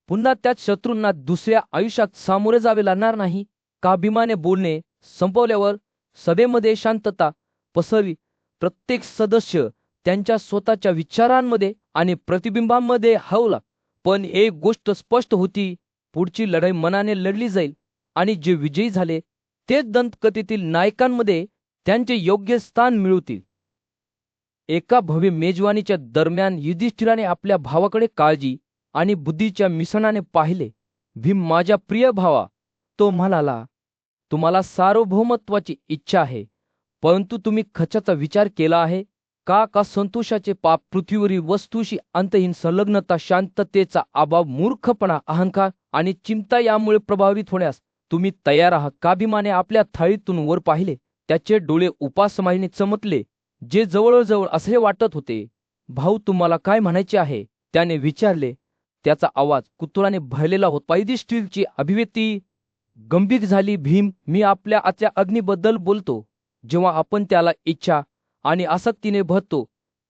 पुन्हा त्याच शत्रूंना दुसऱ्या आयुष्यात सामोरे जावे लागणार नाही का? भीमाने बोलणे संपवल्यावर सभेमध्ये शांतता पसरली. प्रत्येक सदस्य त्यांच्या स्वतःच्या विचारांमध्ये आणि प्रतिबिंबांमध्ये हरवला. पण एक गोष्ट स्पष्ट होती, पुढची लढाई मनाने लढली जाईल आणि जे विजयी झाले तेच दंतकथेतील नायकांमध्ये त्यांचे योग्य स्थान मिळवतील. एका भव्य मेजवानीच्या दरम्यान युधिष्ठिराने आपल्या भावाकडे काळजी आणि बुद्धीच्या मिश्रणाने पाहिले. भीम, माझ्या प्रिय भावा, तो म्हणाला, तुम्हाला सार्वभौमत्वाची इच्छा आहे, परंतु तुम्ही खर्चाचा विचार केला आहे का संतोषाचे पाप, पृथ्वीवरील वस्तूशी अंतहीन संलग्नता, शांततेचा अभाव, मूर्खपणा, अहंकार आणि चिंता यामुळे प्रभावित होण्यास तुम्ही तयार आहात का? भीमाने आपल्या थाळीतून वर पाहिले. त्याचे डोळे उपासमारीने चमकले, जे जवळजवळ असे वाटत होते. भाऊ, तुम्हाला काय म्हणायचे आहे? त्याने विचारले. त्याचा आवाज कुतूहलाने भरलेला होता. युधिष्ठिराची अभिव्यक्ती गंभीर झाली. भीम, मी आपल्या आतल्या अग्नीबद्दल बोलतो. जेव्हा आपण त्याला इच्छा आणि आसक्तीने भरतो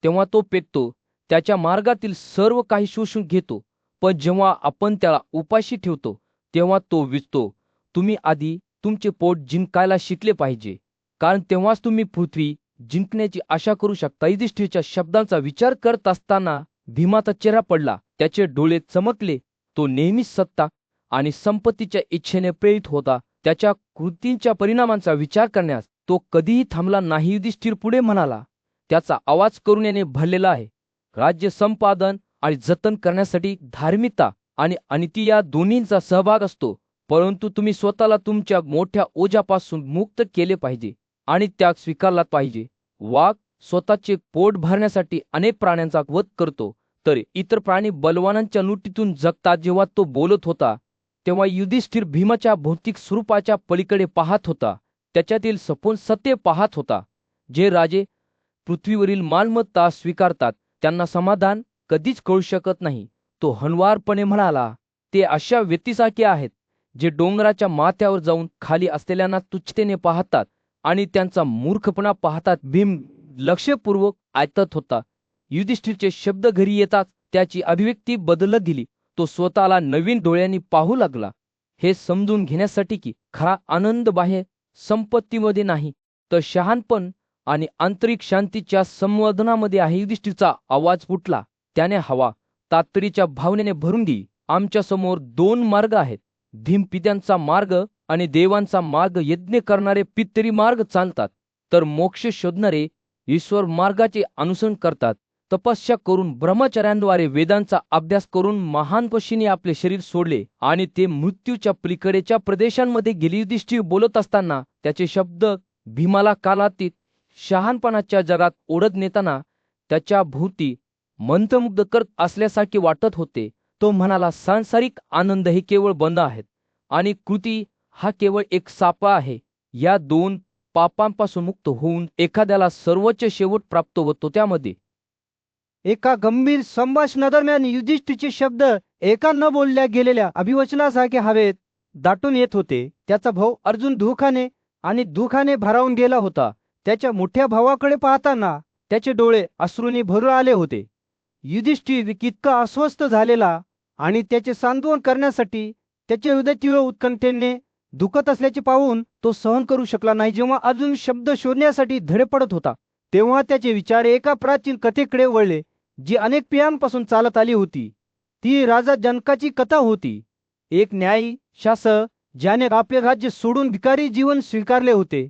तेव्हा तो पेटतो, त्याच्या मार्गातील सर्व काही शोषून घेतो. पण जेव्हा आपण त्याला उपाशी ठेवतो तेव्हा तो विझतो. तुम्ही आधी तुमचे पोट जिंकायला शिकले पाहिजे, कारण तेव्हाच तुम्ही पृथ्वी जिंकण्याची आशा करू शकता. युधिष्ठिराच्या शब्दांचा विचार करत असताना भीमाचा चेहरा पडला. त्याचे डोळे चमकले. तो नेहमीच सत्ता आणि संपत्तीच्या इच्छेने प्रेरित होता. त्याच्या कृतींच्या परिणामांचा विचार करण्यास तो कधीही थांबला नाही. युधिष्ठिर पुढे म्हणाला, त्याचा आवाज करुणेने भरलेला आहे. राज्य संपादन आणि जतन करण्यासाठी धार्मिकता आणि अनिती या दोन्हींचा सहभाग असतो. परंतु तुम्ही स्वतःला तुमच्या मोठ्या ओझ्यापासून मुक्त केले पाहिजे आणि त्याग स्वीकारला पाहिजे. वाघ स्वतःचे पोट भरण्यासाठी अनेक प्राण्यांचा वध करतो, तर इतर प्राणी बलवानांच्या लुटीतून जगतात. जेव्हा तो बोलत होता तेव्हा युधिष्ठिर भीमाच्या भौतिक स्वरूपाच्या पलीकडे पाहत होता. त्याच्यातील सपून सत्य पाहत होता. जे राजे पृथ्वीवरील मालमत्ता स्वीकारतात त्यांना समाधान कधीच कळू शकत नाही. तो हळुवारपणे म्हणाला, ते अशा व्यक्तीसारखे आहेत जे डोंगराच्या माथ्यावर जाऊन खाली असलेल्यांना तुच्छतेने पाहतात आणि त्यांचा मूर्खपणा पाहतात. भीम लक्षपूर्वक ऐकत होता. युधिष्ठिरचे शब्द घरी येताच त्याची अभिव्यक्ती बदलत गेली. तो स्वतःला नवीन डोळ्यांनी पाहू लागला, हे समजून घेण्यासाठी की खरा आनंद बाह्य संपत्तीमध्ये नाही, तर शहाणपण आणि आंतरिक शांतीच्या संवर्धनामध्ये आहे. युधिष्ठिरचा आवाज फुटला. त्याने हवा तातडीच्या भावनेने भरून दिली. आमच्या समोर दोन मार्ग आहेत, भीम पित्यांचा मार्ग आणि देवांचा मार्ग. यज्ञ करणारे पितरी मार्ग चालतात, तर मोक्ष शोधणारे ईश्वर मार्गाचे अनुसरण करतात. तपस्या करून, ब्रह्मचर्यांद्वारे वेदांचा अभ्यास करून महान पशीने आपले शरीर सोडले आणि ते मृत्यूच्या पलीकडेच्या प्रदेशांमध्ये गेले. युधिष्ठिर बोलत असताना त्याचे शब्द भीमाला कालातीत शहाणपणाच्या जगात ओढत नेताना त्याच्या भोवती मंत्रमुग्ध करत असल्यासारखे वाटत होते. तो म्हणाला, सांसारिक आनंद हे केवळ बंध आहेत आणि कृती हा केवळ एक सापळा आहे. या दोन पापांपासून मुक्त होऊन एखाद्याला सर्वोच्च शेवट प्राप्त होतो. त्यामध्ये एका गंभीर संभाषणादरम्यान युधिष्ठिरचे शब्द एका न बोलल्या गेलेल्या अभिवचनासारखे हवेत दाटून येत होते. त्याचा भाऊ अर्जुन दुःखाने भारावून गेला होता. त्याच्या मोठ्या भावाकडे पाहताना त्याचे डोळे अश्रूंनी भरून आले होते. युधिष्ठिर इतका अस्वस्थ झालेला आणि त्याचे सांत्वन करण्यासाठी त्याचे हृदय तीव्र उत्कंठेने दुखत असल्याचे पाहून तो सहन करू शकला नाही. जेव्हा अर्जुन शब्द शोधण्यासाठी धडपडत होता तेव्हा त्याचे विचार एका प्राचीन कथेकडे वळले, जी अनेक पिढ्यांपासून चालत आली होती. ती राजा जनकाची कथा होती. एक न्यायी शासक ज्याने आपले राज्य सोडून भिकारी जीवन स्वीकारले होते.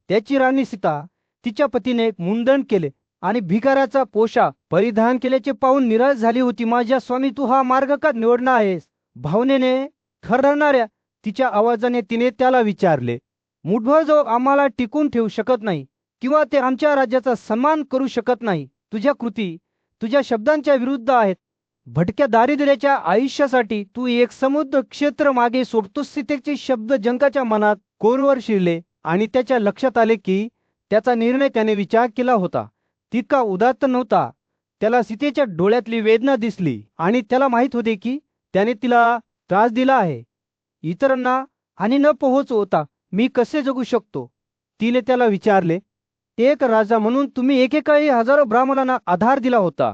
त्याची राणी सीता तिच्या पतीने मुंडन केले आणि भिकाऱ्याचा पोशाख परिधान केल्याचे पाहून निराश झाली होती. माझ्या स्वामी, तू हा मार्ग का निवडला आहेस? भावनेने थरथरणाऱ्या तिच्या आवाजाने तिने त्याला विचारले, मुठभर जो आम्हाला टिकून ठेवू शकत नाही किंवा ते आमच्या राज्याचा सन्मान करू शकत नाही. तुझ्या कृती तुझ्या शब्दांच्या विरुद्ध आहेत. भटक्या दारिद्र्याच्या आयुष्यासाठी तू एक समुद्र क्षेत्र मागे सोडतोस. सीतेचे शब्द जंकाच्या मनात कोरवर शिरले आणि त्याच्या लक्षात आले की त्याचा निर्णय त्याने विचार केला होता तितका उदात्त नव्हता. त्याला सीतेच्या डोळ्यातली वेदना दिसली आणि त्याला माहित होते की त्याने तिला त्रास दिला आहे. इतरांना आणि न पोहोचवता मी कसे जगू शकतो. तिने त्याला विचारले, एक राजा म्हणून तुम्ही एकेकाळी हजारो ब्राह्मणांना आधार दिला होता.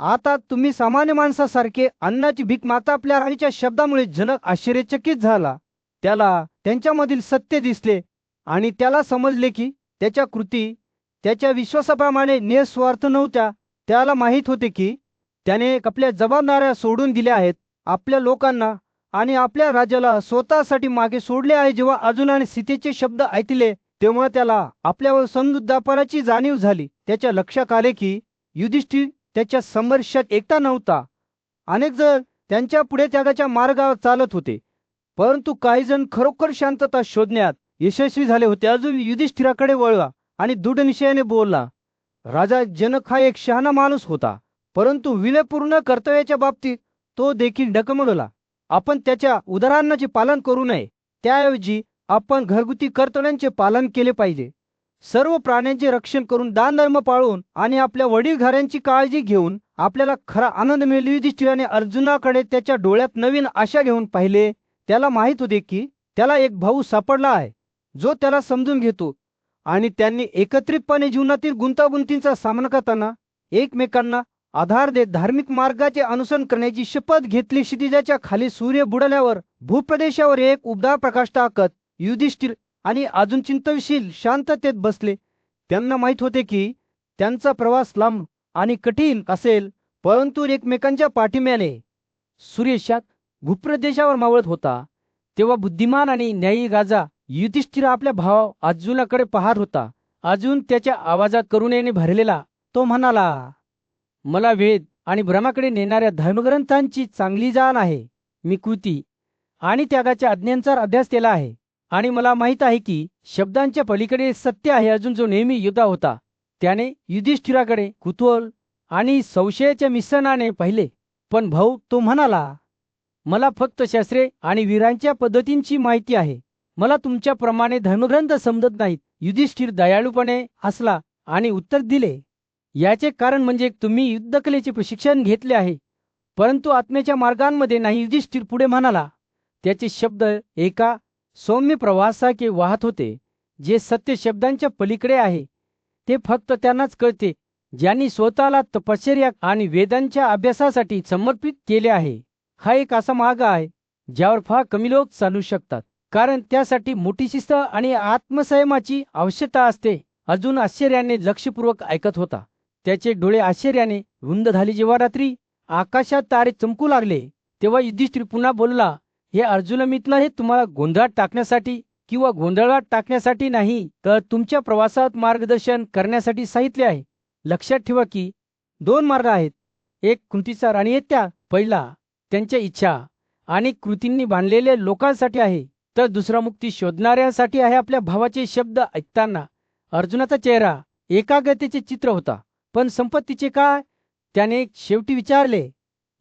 आता तुम्ही सामान्य माणसासारखे अन्नाची भीक मागता. आपल्या राणीच्या शब्दामुळे जनक आश्चर्यचकित झाला. त्याला त्यांच्यामधील सत्य दिसले आणि त्याला समजले की त्याच्या कृती त्याच्या विश्वासाप्रमाणे निस्वार्थ नव्हत्या. त्याला माहीत होते की त्याने आपल्या जबाबदाऱ्या सोडून दिल्या आहेत, आपल्या लोकांना आणि आपल्या राज्याला स्वतःसाठी मागे सोडले आहे. जेव्हा अर्जुनाने सीतेचे शब्द ऐकले तेव्हा त्याला आपल्यावर समजूतदारपणाची जाणीव झाली. त्याच्या लक्षात आले की युधिष्ठिर त्याच्या संघर्षात एकटा नव्हता. अनेक जण त्यांच्या पुढे त्यागाच्या मार्गावर चालत होते, परंतु काही जण खरोखर शांतता शोधण्यात यशस्वी झाले होते. अजून युधिष्ठिराकडे वळला आणि दृढ निश्चयाने बोलला, राजा जनक हा एक शहाणा माणूस होता, परंतु विनयपूर्ण कर्तव्याच्या बाबतीत तो देखील डगमगला. आपण त्याच्या उदाहरणाचे पालन करू नये, त्याऐवजी आपण घरगुती कर्तव्यांचे पालन केले पाहिजे. सर्व प्राण्यांचे रक्षण करून, दानधर्म पाळून आणि आपल्या वडीलधाऱ्यांची काळजी घेऊन आपल्याला खरा आनंद मिळेल. युधिष्ठिराने अर्जुनाकडे त्याच्या डोळ्यात नवीन आशा घेऊन पाहिले. त्याला माहित होते की त्याला एक भाऊ सापडला आहे जो त्याला समजून घेतो आणि त्यांनी एकत्रितपणे जीवनातील गुंतागुंतींचा सामना करताना एकमेकांना आधार देत धार्मिक मार्गाचे अनुसरण करण्याची शपथ घेतली. क्षितिजाच्या खाली सूर्य बुडल्यावर भूप्रदेशावर एक उबदार प्रकाश टाकत युधिष्ठिर आणि अजून चिंतनशील शांततेत बसले. त्यांना माहित होते की त्यांचा प्रवास लांब आणि कठीण असेल, परंतु एकमेकांच्या पाठिंब्याने सूर्यशाख भूप्रदेशावर मावळत होता. तेव्हा बुद्धिमान आणि न्यायी राजा युधिष्ठिर आपल्या भावा अर्जुनाकडे पाहत होता. अर्जुन त्याच्या आवाजात करुणेने भरलेला. तो म्हणाला, मला वेद आणि ब्रह्माकडे नेणाऱ्या धर्मग्रंथांची चांगली जाण आहे. मी कृती आणि त्यागाच्या आज्ञांचा अभ्यास केला आहे आणि मला माहीत आहे की शब्दांच्या पलीकडे सत्य आहे. अर्जुन जो नेहमी योद्धा होता त्याने युधिष्ठिराकडे कुतूहल आणि संशयाच्या मिश्रणाने पाहिले. पण भाऊ, तो म्हणाला, मला फक्त शास्त्रे आणि वीरांच्या पद्धतींची माहिती आहे. मला तुमच्याप्रमाणे धर्मग्रंथ समजत नाहीत. युधिष्ठिर दयाळूपणे हसला आणि उत्तर दिले, याचे कारण म्हणजे तुम्ही युद्धकलेचे प्रशिक्षण घेतले आहे, परंतु आत्म्याच्या मार्गांमध्ये नाही. युधिष्ठिर पुढे म्हणाला. त्याचे शब्द एका सौम्य प्रवाहासारखे वाहत होते. जे सत्य शब्दांच्या पलीकडे आहे ते फक्त त्यांनाच कळते ज्यांनी स्वतःला तपश्चर्या आणि वेदांच्या अभ्यासासाठी समर्पित केले आहे. हा एक असा मार्ग आहे ज्यावर फार कमी लोक चालू शकतात, कारण त्यासाठी मोठी शिस्त आणि आत्मसंयमाची आवश्यकता असते. अर्जुन आश्चर्याने लक्षपूर्वक ऐकत होता. त्याचे डोळे आश्चर्याने रुंद झाले. जेव्हा रात्री आकाशात तारे चमकू लागले तेव्हा युधिष्ठिर पुन्हा बोलला, हे अर्जुन मित्र, हे तुम्हाला गोंधळात टाकण्यासाठी किंवा गोंधळात टाकण्यासाठी नाही, तर तुमच्या प्रवासात मार्गदर्शन करण्यासाठी सांगितले आहे. लक्षात ठेवा की दोन मार्ग आहेत. एक कृतीचा आणि त्या पहिला त्यांच्या इच्छा आणि कृतींनी बांधलेल्या लोकांसाठी आहे, तर दुसरा मुक्ती शोधणाऱ्यांसाठी आहे. आपल्या भावाचे शब्द ऐकताना अर्जुनाचा चेहरा एकाग्रतेचे चित्र होता. पण संपत्तीचे काय, त्याने शेवटी विचारले.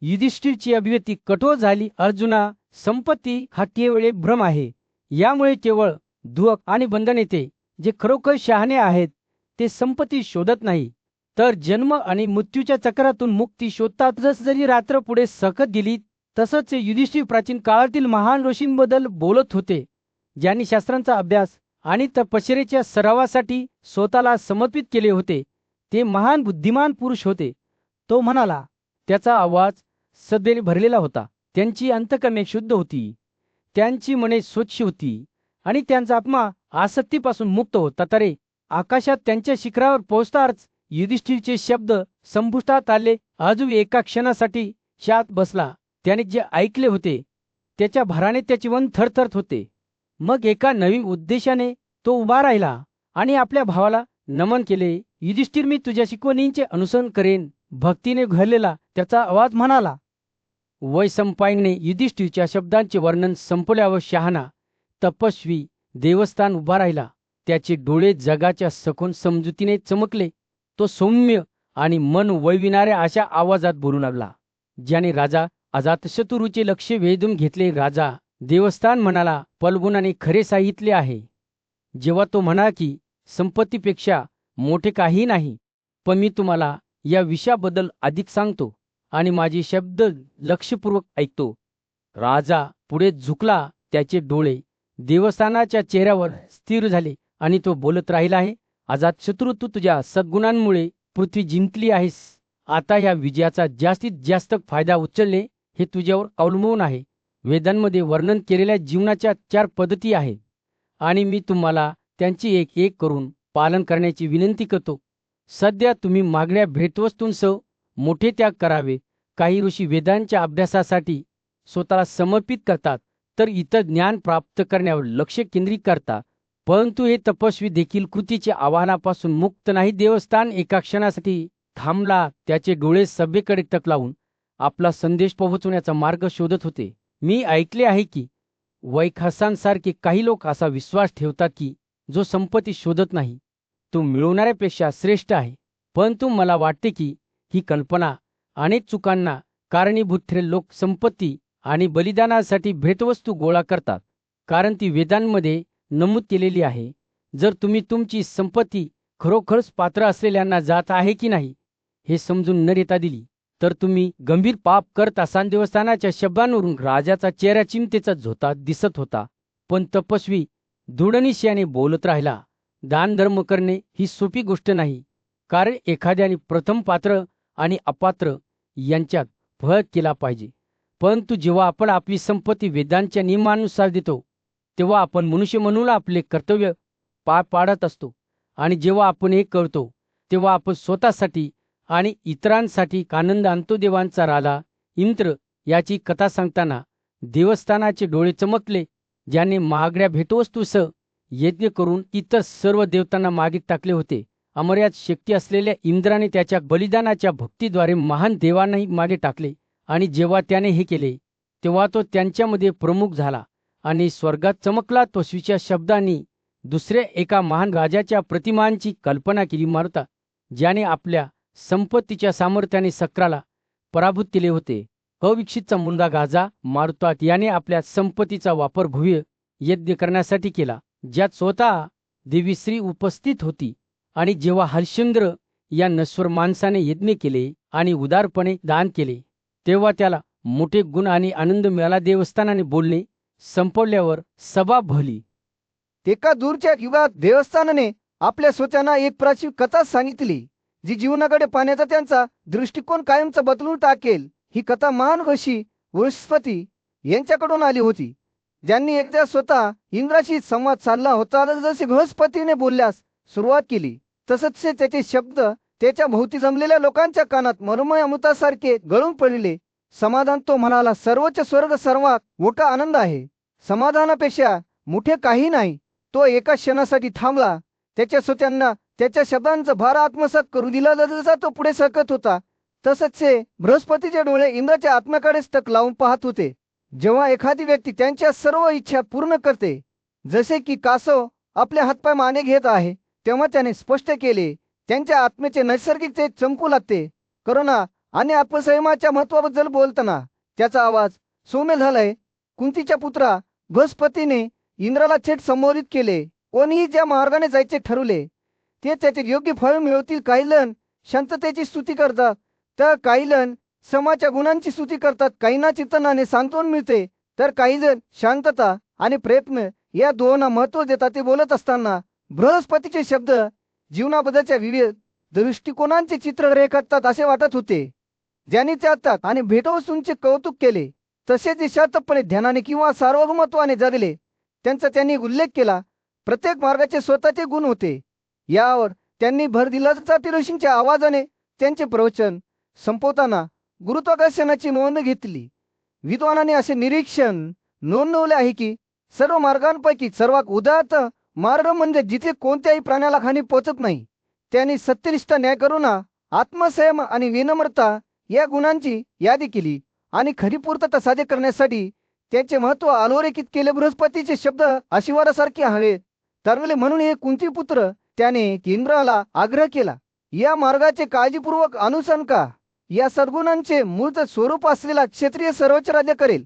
युधिष्ठिरची अभिव्यक्ती कठोर झाली. अर्जुना, संपत्ती हा केवळ एक भ्रम आहे. यामुळे केवळ दुःख आणि बंधन येते. जे खरोखर शहाणे आहेत ते संपत्ती शोधत नाही, तर जन्म आणि मृत्यूच्या चक्रातून मुक्ती शोधतात. जरी रात्र पुढे सरकत गेली तसंच युधिष्ठिर प्राचीन काळातील महान ऋषींबद्दल बोलत होते, ज्यांनी शास्त्रांचा अभ्यास आणि तपश्चर्येच्या सरावासाठी स्वतःला समर्पित केले होते. ते महान बुद्धिमान पुरुष होते. तो म्हणाला. त्याचा आवाज सद्येने भरलेला होता. त्यांची अंतःकरणे शुद्ध होती, त्यांची मने स्वच्छ होती आणि त्यांचा आत्मा आसक्तीपासून मुक्त होता. तरे आकाशात त्यांच्या शिखरावर पोहोचताच युधिष्ठिरचे शब्द संपुष्टात आले. अर्जुन एका क्षणासाठी शांत बसला. त्याने जे ऐकले होते त्याच्या भाराने त्याचे मन थरथरत होते. मग एका नवीन उद्देशाने तो उभा राहिला आणि आपल्या भावाला नमन केले. युधिष्ठिर, मी तुझ्या शिकवणींचे अनुसरण करेन. भक्तीने घरलेला त्याचा आवाज म्हणाला. वय संपायने युधिष्ठिरच्या शब्दांचे वर्णन संपल्यावर शहाणा तपस्वी देवस्थान उभा राहिला. त्याचे डोळे जगाच्या सखोल समजुतीने चमकले. तो सौम्य आणि मन वळविणाऱ्या अशा आवाजात बोलू लागला, ज्याने राजा अजातशत्रूचे लक्ष वेधून घेतले. राजा, देवस्थान म्हणाला, पलगुणाने खरे सांगितले आहे जेव्हा तो म्हणा की संपत्तीपेक्षा मोठे काही नाही. पण मी तुम्हाला या विषयाबद्दल अधिक सांगतो आणि माझे शब्द लक्षपूर्वक ऐकतो. राजा पुढे झुकला. त्याचे डोळे देवस्थानाच्या चेहऱ्यावर स्थिर झाले आणि तो बोलत राहिला आहे, अजातशत्रू, तू तुझ्या सद्गुणांमुळे पृथ्वी जिंकली आहेस. आता ह्या विजयाचा जास्तीत जास्त फायदा उचलणे हे तुझ्यावर अवलंबून आहे. वेदांमध्ये वर्णन केलेल्या जीवनाच्या 4 पद्धती आहेत आणि मी तुम्हाला त्यांची एक एक करून पालन करण्याची विनंती करतो. सध्या तुम्ही मागण्या भेटवस्तूंसह मोठे त्याग करावे. काही ऋषी वेदांच्या अभ्यासासाठी स्वतःला समर्पित करतात, तर इतर ज्ञान प्राप्त करण्यावर लक्ष केंद्रित करतात. परंतु हे तपस्वी देखील कृतीच्या आव्हानापासून मुक्त नाही. देवस्थान एका क्षणासाठी थांबला. त्याचे डोळे सभेकडे टकलावून आपला संदेश पोहोचवण्याचा मार्ग शोधत होते. मी ऐकले आहे की वैखासांसारखे काही लोक असा विश्वास ठेवतात की जो संपत्ती शोधत नाही तो मिळवणाऱ्यापेक्षा श्रेष्ठ आहे. परंतु मला वाटते की ही कल्पना अनेक चुकांना कारणीभूत ठरेल. लोक संपत्ती आणि बलिदानासाठी भेटवस्तू गोळा करतात कारण ती वेदांमध्ये नमूद केलेली आहे. जर तुम्ही तुमची संपत्ती खरोखरच पात्र असलेल्यांना जात आहे की नाही हे समजून न देता दिली तर तुम्ही गंभीर पाप करत असाल. देवस्थानाच्या शब्दांवरून राजाचा चेहरा चिंतेचा झोता दिसत होता. पण तपस्वी दृढनिश्चयाने बोलत राहिला, दान धर्म करणे ही सोपी गोष्ट नाही, कारण एखाद्याने प्रथम पात्र आणि अपात्र यांच्यात फरक केला पाहिजे. परंतु जेव्हा आपण आपली संपत्ती वेदांच्या नियमानुसार देतो तेव्हा आपण मनुष्य म्हणून आपले कर्तव्य पार पाडत असतो. आणि जेव्हा आपण हे करतो तेव्हा आपण स्वतःसाठी आणि इतरांसाठी आनंद आणतो. देवांचा राजा इंद्र याची कथा सांगताना देवस्थानाचे डोळे चमकले, ज्याने महागड्या भेटवस्तूसह यज्ञ करून इतर सर्व देवतांना मागे टाकले होते. अमर्याद शक्ती असलेल्या इंद्राने त्याच्या बलिदानाच्या भक्तीद्वारे महान देवांनाही मागे टाकले आणि जेव्हा त्याने हे केले तेव्हा तो त्यांच्यामध्ये प्रमुख झाला आणि स्वर्गात चमकला. तो स्वीच्या शब्दांनी दुसऱ्या एका महान राजाच्या प्रतिमांची कल्पना केली, मारुता, ज्याने आपल्या संपत्तीच्या सामर्थ्याने सक्राला पराभूत केले होते. अविकसितचा मुलगा गाजा मारुता याने आपल्या संपत्तीचा वापर भव्य यज्ञ करण्यासाठी केला, ज्यात स्वतः देवी श्री उपस्थित होती. आणि जेव्हा हरिश्चंद्र या नश्वर माणसाने यज्ञ केले आणि उदारपणे दान केले तेव्हा त्याला मोठे गुण आणि आनंद मिळाला. देवस्थानाने बोलणे संपवल्यावर सभा भरली. एका दूरच्या युगात देवस्थानाने आपल्या स्वतःना एक प्राचीन कथा सांगितली जी जीवनाकडे पाहण्याचा त्यांचा दृष्टिकोन कायमचा बदलून टाकेल. ही कथा महान ऋषी बृहस्पती यांच्याकडून आली होती, ज्यांनी एकदा स्वतः इंद्राशी संवाद साधला होता. जसे बृहस्पतीने बोलल्यास सुरुवात केली तसंच त्याचे शब्द त्याच्या भोवती जमलेल्या लोकांच्या कानात मरमय अमृतासारखे गळून पडले. समाधान, तो म्हणाला, सर्वोच्च स्वर्ग सर्वात मोठा आनंद आहे. समाधानापेक्षा मोठे काही नाही. तो एका क्षणासाठी थांबला. त्याच्या श्रोत्यांना त्याच्या शब्दांचा भार आत्मसात करू दिला. जसा तो पुढे सरकत होता तसंच बृहस्पतीचे डोळे इंद्राच्या आत्म्याकडेच टक लावून पाहत होते. जेव्हा एखादी व्यक्ती त्यांच्या सर्व इच्छा पूर्ण करते, जसे की कासव आपले हातपाय माने घेत आहे, तेव्हा त्याने स्पष्ट केले त्यांच्या आत्म्याचे नैसर्गिक ते चमकू लागते. करुणा आणि आत्मसंयमाच्या महत्वाबद्दल बोलताना त्याचा आवाज सौम्य झालाय. कुंतीच्या पुत्रा, बृहस्पतीने इंद्राला थेट संबोधित केले. कोणीही ज्या मार्गाने जायचे ठरवले ते त्याचे योग्य फळ मिळवतील. काही जण शांततेची स्तुती करतात तर काही जण समाच्या गुणांची स्तुती करतात. काहींना चिंतनाने सांत्वन मिळते तर काही जण शांतता आणि प्रयत्न या दोन महत्व देतात. ते बोलत असताना बृहस्पतीचे शब्द जीवनाबद्दलच्या विविध दृष्टिकोनांचे चित्र रेखाटतात असे वाटत होते. ज्यांनी त्यातात आणि भेटवस्तूंचे कौतुक केले तसेच जे शांतपणे ध्यानाने किंवा सार्वभौमत्वाने जगले त्यांचा त्यांनी उल्लेख केला. प्रत्येक मार्गाचे स्वतःचे गुण होते यावर त्यांनी भर दिला. ऋषींच्या आवाजाने त्यांचे प्रवचन संपवताना गुरुत्वाकर्षणाची नोंद घेतली. विद्वानाने असे निरीक्षण नोंदवले आहे की सर्व मार्गांपैकी सर्वात उदात्त मार्ग म्हणजे जिथे कोणत्याही प्राण्याला हानी पोचत नाही. त्यांनी सत्यनिष्ठ, न्याय, करुणा, आत्मसंयम आणि विनम्रता या गुणांची यादी केली. आणि खरी पूर्तता साध्य करण्यासाठी त्याचे महत्व अधोरेखित केले. बृहस्पतीचे शब्द आशीर्वादासारखे हवे ठरवले म्हणून हे कुंती पुत्र त्याने इंद्राला आग्रह केला, या मार्गाचे काळजीपूर्वक अनुसरण का. या सद्गुणांचे मूळ स्वरूप असलेला क्षत्रिय सर्वोच्च राज्य करेल.